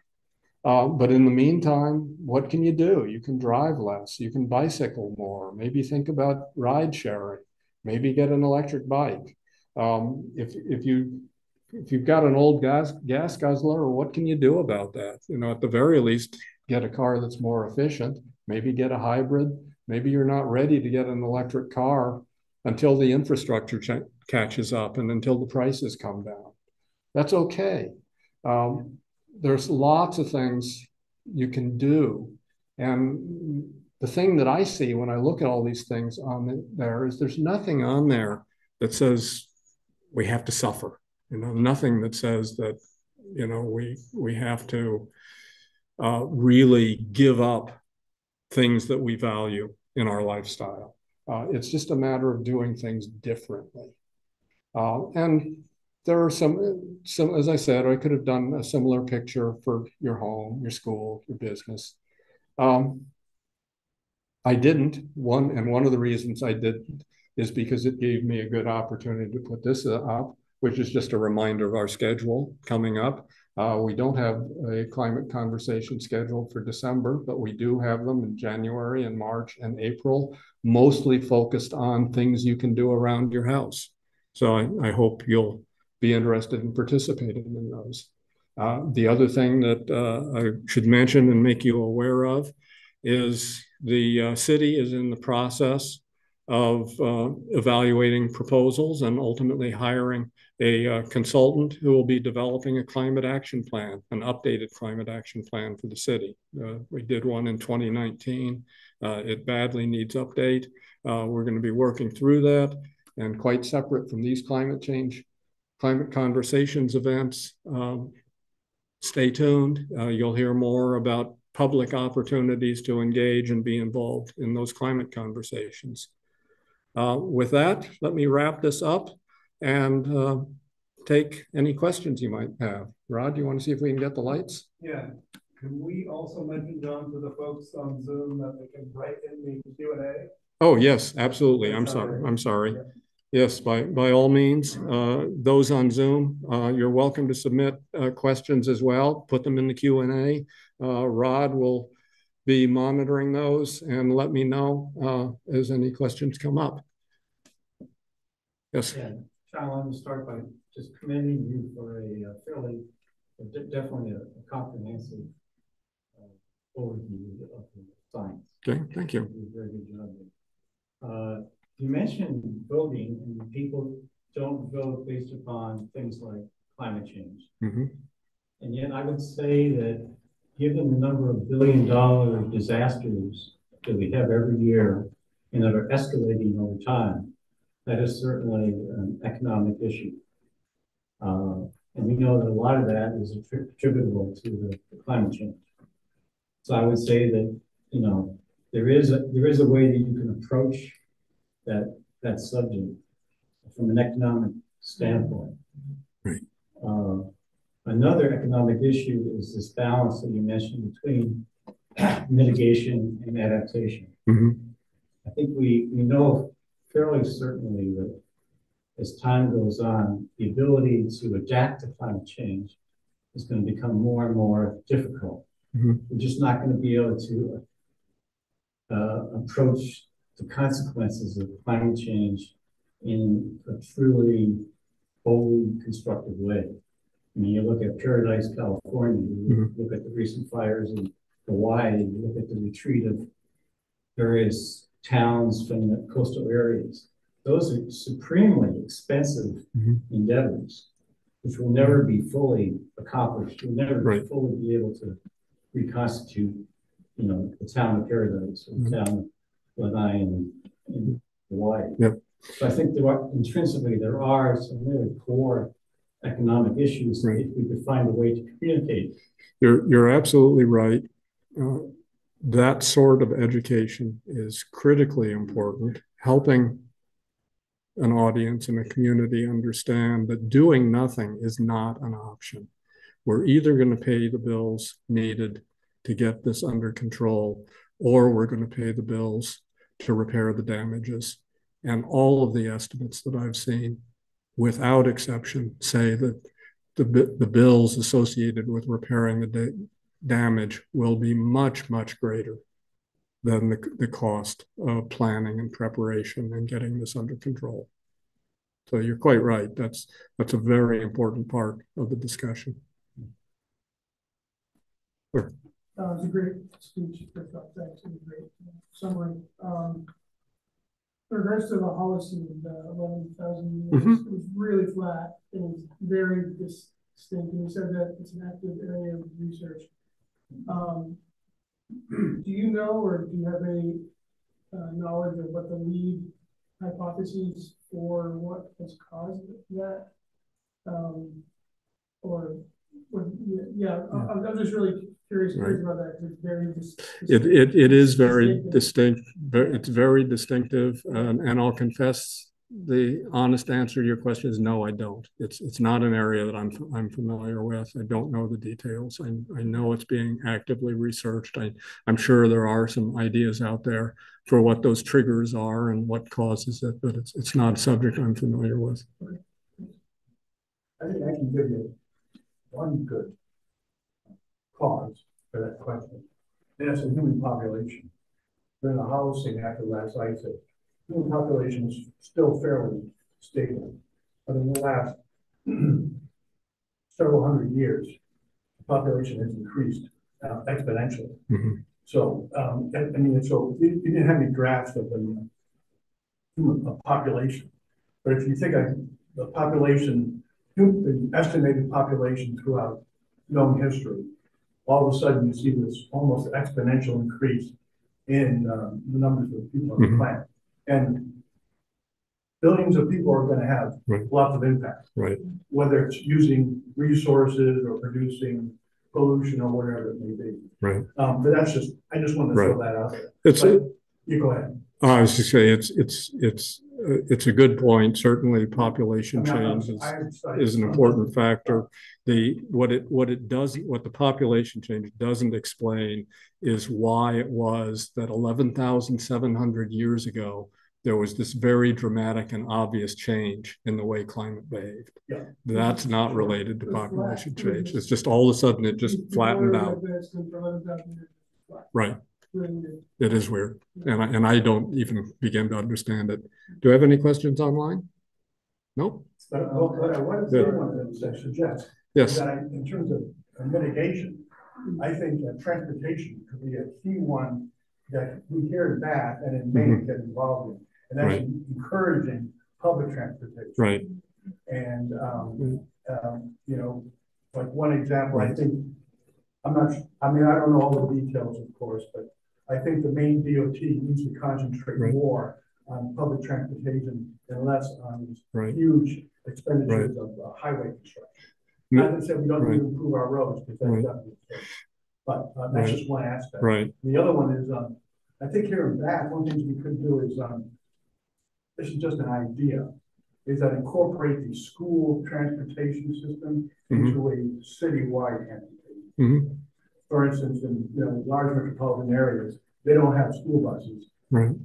S1: But in the meantime, what can you do? You can drive less. You can bicycle more. Maybe think about ride sharing. Maybe get an electric bike. If you've got an old gas guzzler, what can you do about that? You know, at the very least, get a car that's more efficient. Maybe get a hybrid. Maybe you're not ready to get an electric car until the infrastructure catches up and until the prices come down. That's okay. There's lots of things you can do. And the thing that I see when I look at all these things on there is there's nothing on there that says we have to suffer. You know, nothing that says that, you know, we have to really give up things that we value in our lifestyle. It's just a matter of doing things differently. And there are some, as I said, I could have done a similar picture for your home, your school, your business. I didn't. One of the reasons I didn't is because it gave me a good opportunity to put this up, which is just a reminder of our schedule coming up. We don't have a climate conversation scheduled for December, but we do have them in January and March and April, mostly focused on things you can do around your house. So I hope you'll be interested in participating in those. The other thing that I should mention and make you aware of is the city is in the process of evaluating proposals and ultimately hiring a consultant who will be developing a climate action plan, an updated climate action plan for the city. We did one in 2019. It badly needs update. We're going to be working through that, and quite separate from these climate conversations events. Stay tuned. You'll hear more about public opportunities to engage and be involved in those climate conversations. With that, let me wrap this up and take any questions you might have. Rod, do you want to see if we can get the lights?
S4: Yeah. Can we also mention, John, to the folks on Zoom that they can write in the Q&A?
S1: Oh, yes, absolutely. I'm sorry. Yeah. Yes, by all means. Those on Zoom, you're welcome to submit questions as well. Put them in the Q&A. Rod will be monitoring those and let me know as any questions come up. Yes.
S5: Yeah, John, I want to start by just commending you for definitely a comprehensive overview of the science.
S1: Okay, thank you.
S5: You did a very good job. You mentioned voting, and people don't vote based upon things like climate change.
S1: Mm-hmm.
S5: And yet I would say that given the number of billion-dollar disasters that we have every year and that are escalating over time, that is certainly an economic issue. And we know that a lot of that is attributable to the climate change. So I would say that, you know, there is a way that you can approach that subject from an economic standpoint.
S1: Right.
S5: Another economic issue is this balance that you mentioned between mitigation and adaptation.
S1: Mm-hmm.
S5: I think we know fairly certainly that as time goes on, the ability to adapt to climate change is going to become more and more difficult.
S1: Mm-hmm.
S5: We're just not going to be able to approach the consequences of climate change in a truly wholly constructive way. I mean, you look at Paradise, California, you look at the recent fires in Hawaii, you look at the retreat of various towns from the coastal areas. Those are supremely expensive endeavors, which will never be fully accomplished. You'll never fully be able to reconstitute, you know, the town of Paradise or the town of Lanai in Hawaii.
S1: Yep.
S5: So I think intrinsically there are some really core economic issues if we could find a way to communicate.
S1: You're absolutely right. That sort of education is critically important, helping an audience and a community understand that doing nothing is not an option. We're either going to pay the bills needed to get this under control, or we're going to pay the bills to repair the damages. And all of the estimates that I've seen, without exception, say that the bills associated with repairing the damage will be much, much greater than the cost of planning and preparation and getting this under control. So you're quite right. That's a very important part of the discussion. Sure.
S6: It was a great speech. Thanks. It was a great summary. In regards to the Holocene, the 11,000 years, it was really flat. It was very distinct. And you said that it's an active area of research. Do you know, or do you have any knowledge of what the lead hypotheses for what has caused that? Or Yeah, I'm just really curious about that. It's very
S1: it is very distinct. It's very distinctive, and I'll confess the honest answer to your question is no, I don't. It's not an area that I'm familiar with. I don't know the details. I know it's being actively researched. I'm sure there are some ideas out there for what those triggers are and what causes it, but it's not a subject I'm familiar with.
S4: I think I can give you one good cause for that question. And that's the human population. During the Holocene after the last ice age, human population is still fairly stable. But in the last several hundred years, the population has increased exponentially.
S1: Mm-hmm.
S4: So, I mean, so you didn't have any graphs of the human population. But if you think of the population, the estimated population throughout known history, all of a sudden you see this almost exponential increase in the numbers of people on the planet. And billions of people are going to have lots of impact, whether it's using resources or producing pollution or whatever it may be. But that's just, I just want to throw that out there. You go ahead.
S1: I was just saying it's a good point. Certainly, population change is an important factor. What the population change doesn't explain is why it was that 11,700 years ago there was this very dramatic and obvious change in the way climate behaved. That's not related to population change. It's just all of a sudden it just flattened out. Right. It is weird, and I don't even begin to understand it. Do you have any questions online? Nope.
S4: What I want to suggest is that in terms of mitigation, I think that transportation could be a key one that we hear in Bath and in Maine get involved in, and that's encouraging public transportation. And you know, like one example, I think I don't know all the details, of course, but I think the Maine DOT needs to concentrate more on public transportation and less on huge expenditures of highway construction. Not to say we don't need to improve our roads, because that's definitely the case. But that's just one aspect. The other one is, I think here in Bath, one of the things we could do is, this is just an idea, is that incorporate the school transportation system into a citywide entity. For instance, in large metropolitan areas, they don't have school buses.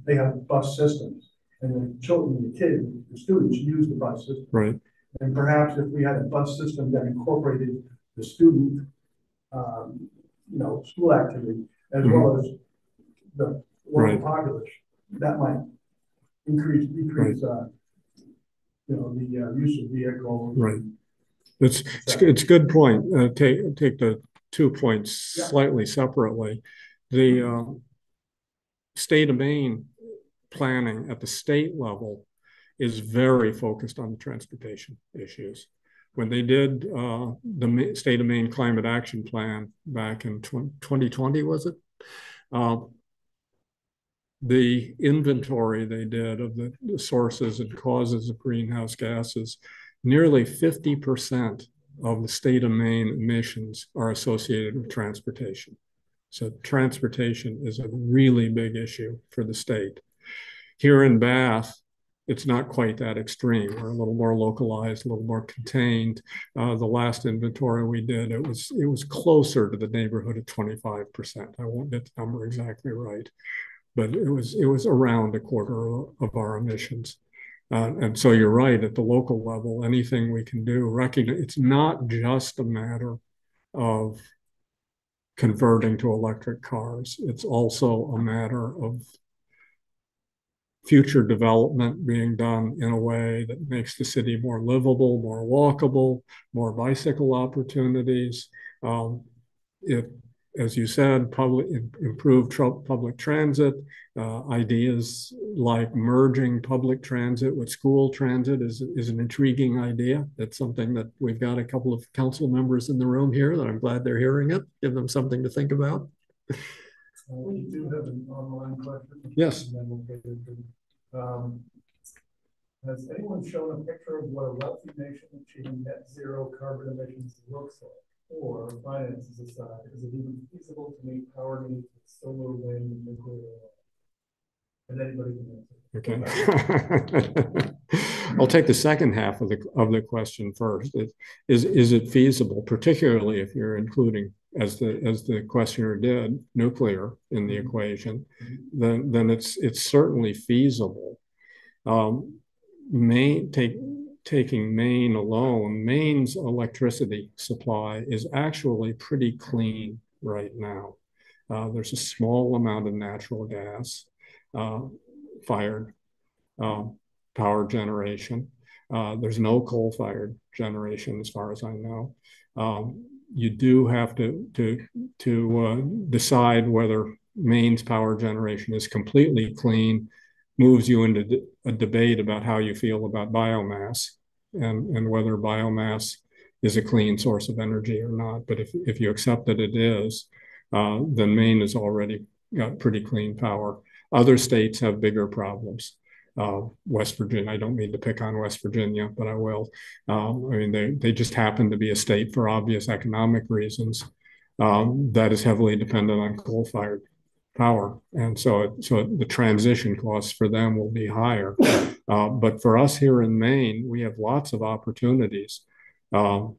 S4: They have bus systems, and the children, the students use the bus system. And perhaps if we had a bus system that incorporated the student, school activity as well as the local population, that might decrease the use of vehicles.
S1: It's a good point. Take the 2 points slightly separately. The state of Maine planning at the state level is very focused on the transportation issues. When they did the state of Maine climate action plan back in 2020, was it? The inventory they did of the sources and causes of greenhouse gases, nearly 50% of the state of Maine emissions are associated with transportation. So transportation is a really big issue for the state. Here in Bath, it's not quite that extreme. We're a little more localized, a little more contained. The last inventory we did, it was closer to the neighborhood of 25%. I won't get the number exactly right, but it was around a quarter of our emissions. And so you're right, at the local level, anything we can do, recognize it's not just a matter of converting to electric cars. It's also a matter of future development being done in a way that makes the city more livable, more walkable, more bicycle opportunities. As you said, improved public transit, ideas like merging public transit with school transit is an intriguing idea. It's something that we've got a couple of council members in the room here that I'm glad they're hearing it. Give them something to think about.
S4: We do have an online question.
S1: Yes.
S4: Has anyone shown a picture of what a wealthy nation achieving net zero carbon emissions looks like?
S7: or finances aside, is it even feasible to meet power needs with solar, wind, and nuclear? And anybody can answer.
S1: Okay. I'll take the second half of the question first. Is it feasible, particularly if you're including, as the questioner did, nuclear in the equation? Then it's certainly feasible. Taking Maine alone, Maine's electricity supply is actually pretty clean right now. There's a small amount of natural gas fired power generation. There's no coal-fired generation, as far as I know. You do have to decide whether Maine's power generation is completely clean. Moves you into a debate about how you feel about biomass and whether biomass is a clean source of energy or not. But if you accept that it is, then Maine has already got pretty clean power. Other states have bigger problems. West Virginia, I don't mean to pick on West Virginia, but I will. I mean, they just happen to be a state for obvious economic reasons that is heavily dependent on coal-fired power. And so the transition costs for them will be higher. But for us here in Maine, we have lots of opportunities, whether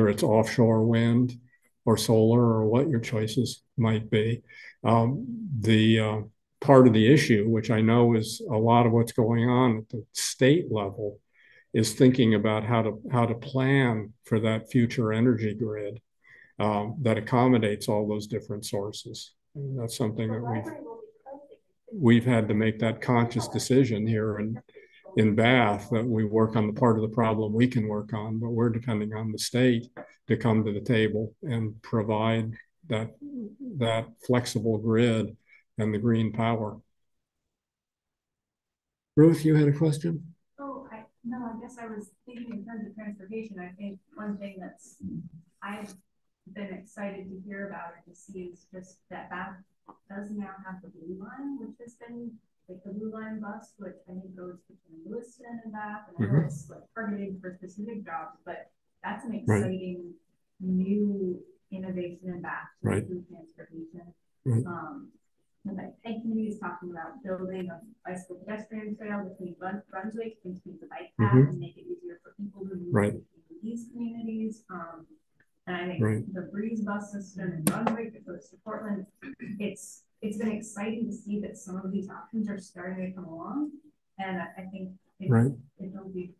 S1: it's offshore wind or solar or what your choices might be. The part of the issue, which I know is a lot of what's going on at the state level, is thinking about how to plan for that future energy grid that accommodates all those different sources. And that's something that we've had to make that conscious decision here in Bath, that we work on the part of the problem we can work on, but we're depending on the state to come to the table and provide that flexible grid and the green power. Ruth, you had a question?
S2: Oh, no, I guess I was thinking in terms of transportation. I think one thing I've been excited to hear about and to see is just that Bath does now have the Blue Line, which has been like the Blue Line bus, which I think goes between Lewiston and Bath, and I know it's like targeted for specific jobs, but that's an exciting new innovation in Bath to improve transportation. And like Peg Community is talking about building a bicycle pedestrian trail between Brunswick and between the bike path and make it easier for people who move in these communities. And I think the Breeze bus system in Brunswick that goes to Portland, it's been exciting to see that some of these options are starting to come along. And I think it'll be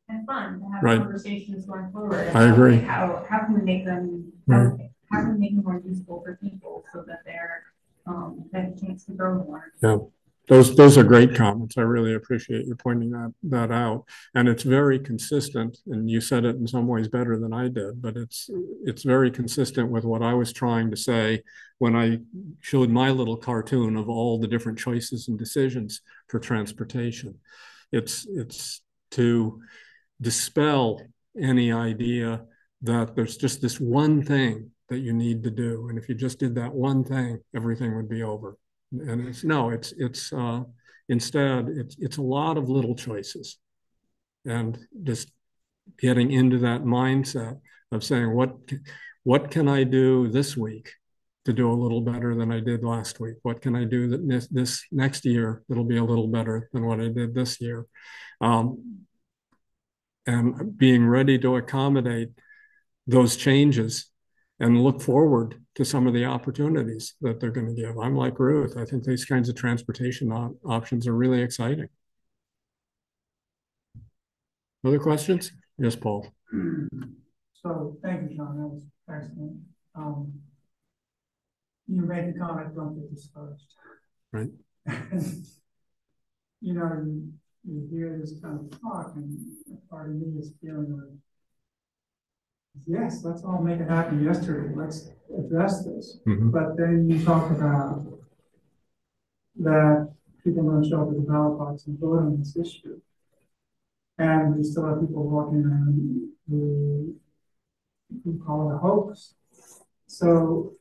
S2: and fun to have conversations going forward.
S1: I agree.
S2: How can we make them how can we make them more useful for people so that they're have a chance to grow more?
S1: Yeah. Those are great comments. I really appreciate you pointing that out. And it's very consistent, and you said it in some ways better than I did, but it's very consistent with what I was trying to say when I showed my little cartoon of all the different choices and decisions for transportation. It's to dispel any idea that there's just this one thing that you need to do. And if you just did that one thing, everything would be over. And instead it's a lot of little choices, and just getting into that mindset of saying, what can I do this week to do a little better than I did last week? What can I do that this next year that'll be a little better than what I did this year? And being ready to accommodate those changes and look forward to some of the opportunities that they're going to give. I'm like Ruth. I think these kinds of transportation options are really exciting. Other questions? Yes, Paul.
S6: So thank you, John. That was excellent. You made the comment, don't get discouraged.
S1: Right.
S6: You know, you hear this kind of talk, and part of me is feeling like, yes, let's all make it happen yesterday. Let's address this. But then you talk about that people don't show up at the ballot box and vote on this issue. And we still have people walking around who call it a hoax. So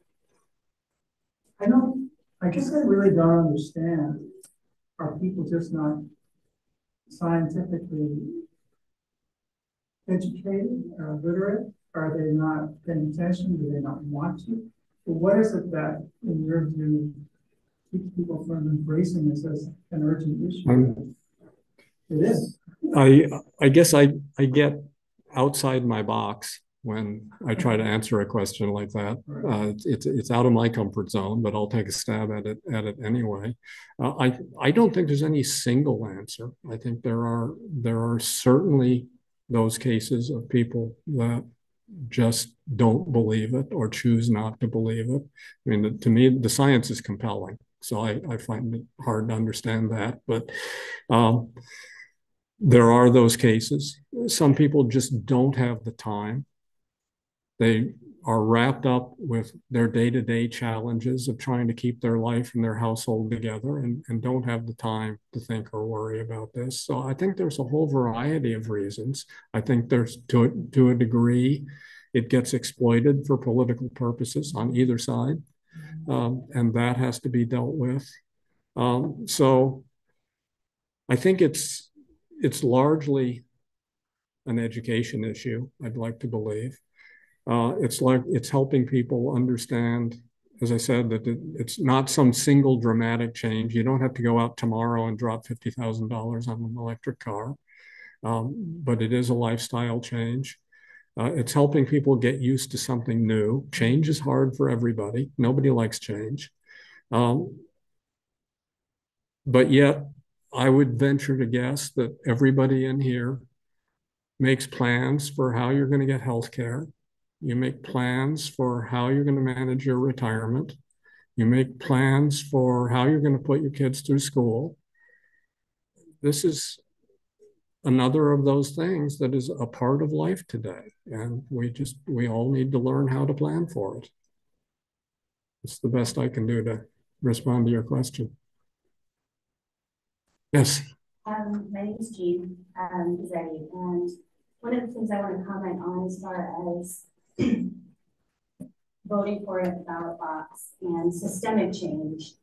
S6: I guess I really don't understand. Are people just not scientifically educated or literate? Are they not paying attention? Do they not want to? But what is it that, in your view, keeps people from embracing this as an urgent issue? It is.
S1: I guess I get outside my box when I try to answer a question like that. It's out of my comfort zone, but I'll take a stab at it anyway. I don't think there's any single answer. I think there are certainly those cases of people that just don't believe it or choose not to believe it. I mean, to me, the science is compelling, so I find it hard to understand that. But there are those cases. Some people just don't have the time. They are wrapped up with their day-to-day challenges of trying to keep their life and their household together and don't have the time to think or worry about this. So I think there's a whole variety of reasons. I think there's, to a degree, it gets exploited for political purposes on either side, and that has to be dealt with. So I think it's largely an education issue, I'd like to believe. It's helping people understand, as I said, that it's not some single dramatic change. You don't have to go out tomorrow and drop $50,000 on an electric car, but it is a lifestyle change. It's helping people get used to something new. Change is hard for everybody. Nobody likes change. But yet, I would venture to guess that everybody in here makes plans for how you're going to get health care. You make plans for how you're going to manage your retirement. You make plans for how you're going to put your kids through school. This is another of those things that is a part of life today. And we all need to learn how to plan for it. It's the best I can do to respond to your question. Yes.
S8: My name is Jean Zeddy, and one of the things I want to comment on as far as voting for it at the ballot box and systemic change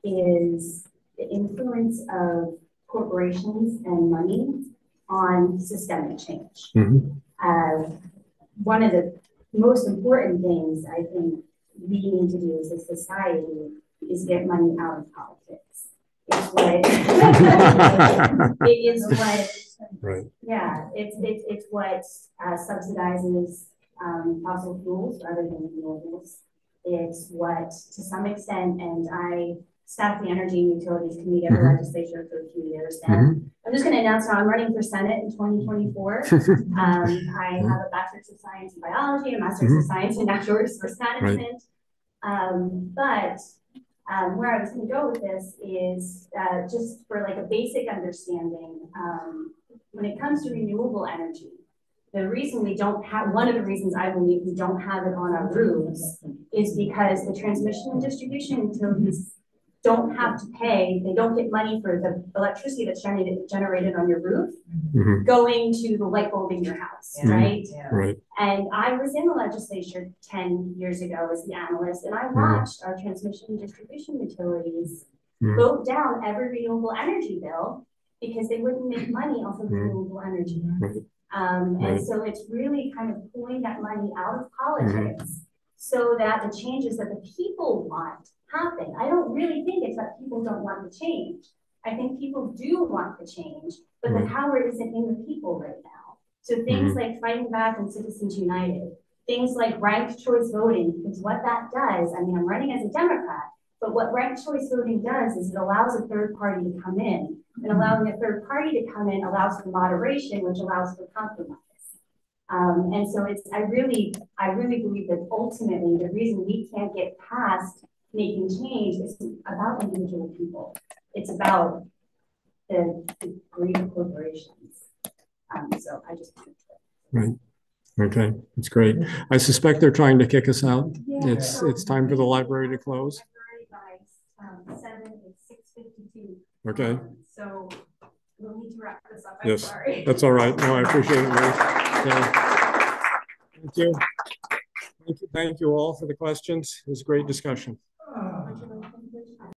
S8: is the influence of corporations and money on systemic change. Mm-hmm. One of the most important things I think we need to do as a society is get money out of politics. It's what it is what right. Yeah, it's what subsidizes fossil fuels rather than renewables. It's what, to some extent, and I staff the Energy and Utilities Committee of the legislature for a few years now. I'm just going to announce now I'm running for Senate in 2024. I have a bachelor's of science in biology, a master's of science in natural resource management. Right. Where I was going to go with this is just for like a basic understanding. When it comes to renewable energy, the reason we don't have, one of the reasons I believe we don't have it on our roofs is because the transmission and distribution utilities don't have to pay, they don't get money for the electricity that's generated on your roof going to the light bulb in your house, right? Right. And I was in the legislature 10 years ago as the analyst, and I watched our transmission and distribution utilities vote down every renewable energy bill because they wouldn't make money off of renewable energy. And so it's really kind of pulling that money out of politics so that the changes that the people want happen. I don't really think it's that people don't want the change. I think people do want the change, but the power isn't in the people right now. So things like Fighting Back and Citizens United, things like ranked choice voting, because what that does, I mean, I'm running as a Democrat, but what ranked choice voting does is it allows a third party to come in, and allowing a third party to come in allows for moderation, which allows for compromise. And so I really believe that ultimately the reason we can't get past making change is about individual people. It's about the greed of corporations. So I just wanted to. Right.
S1: Okay, that's great. I suspect they're trying to kick us out. Yeah. It's time for the library to close.
S2: By 6:52.
S1: Okay.
S2: So we'll need to wrap this up.
S1: I'm
S2: sorry.
S1: That's all right. No, I appreciate it, Ruth. Thank you. Thank you all for the questions. It was a great discussion.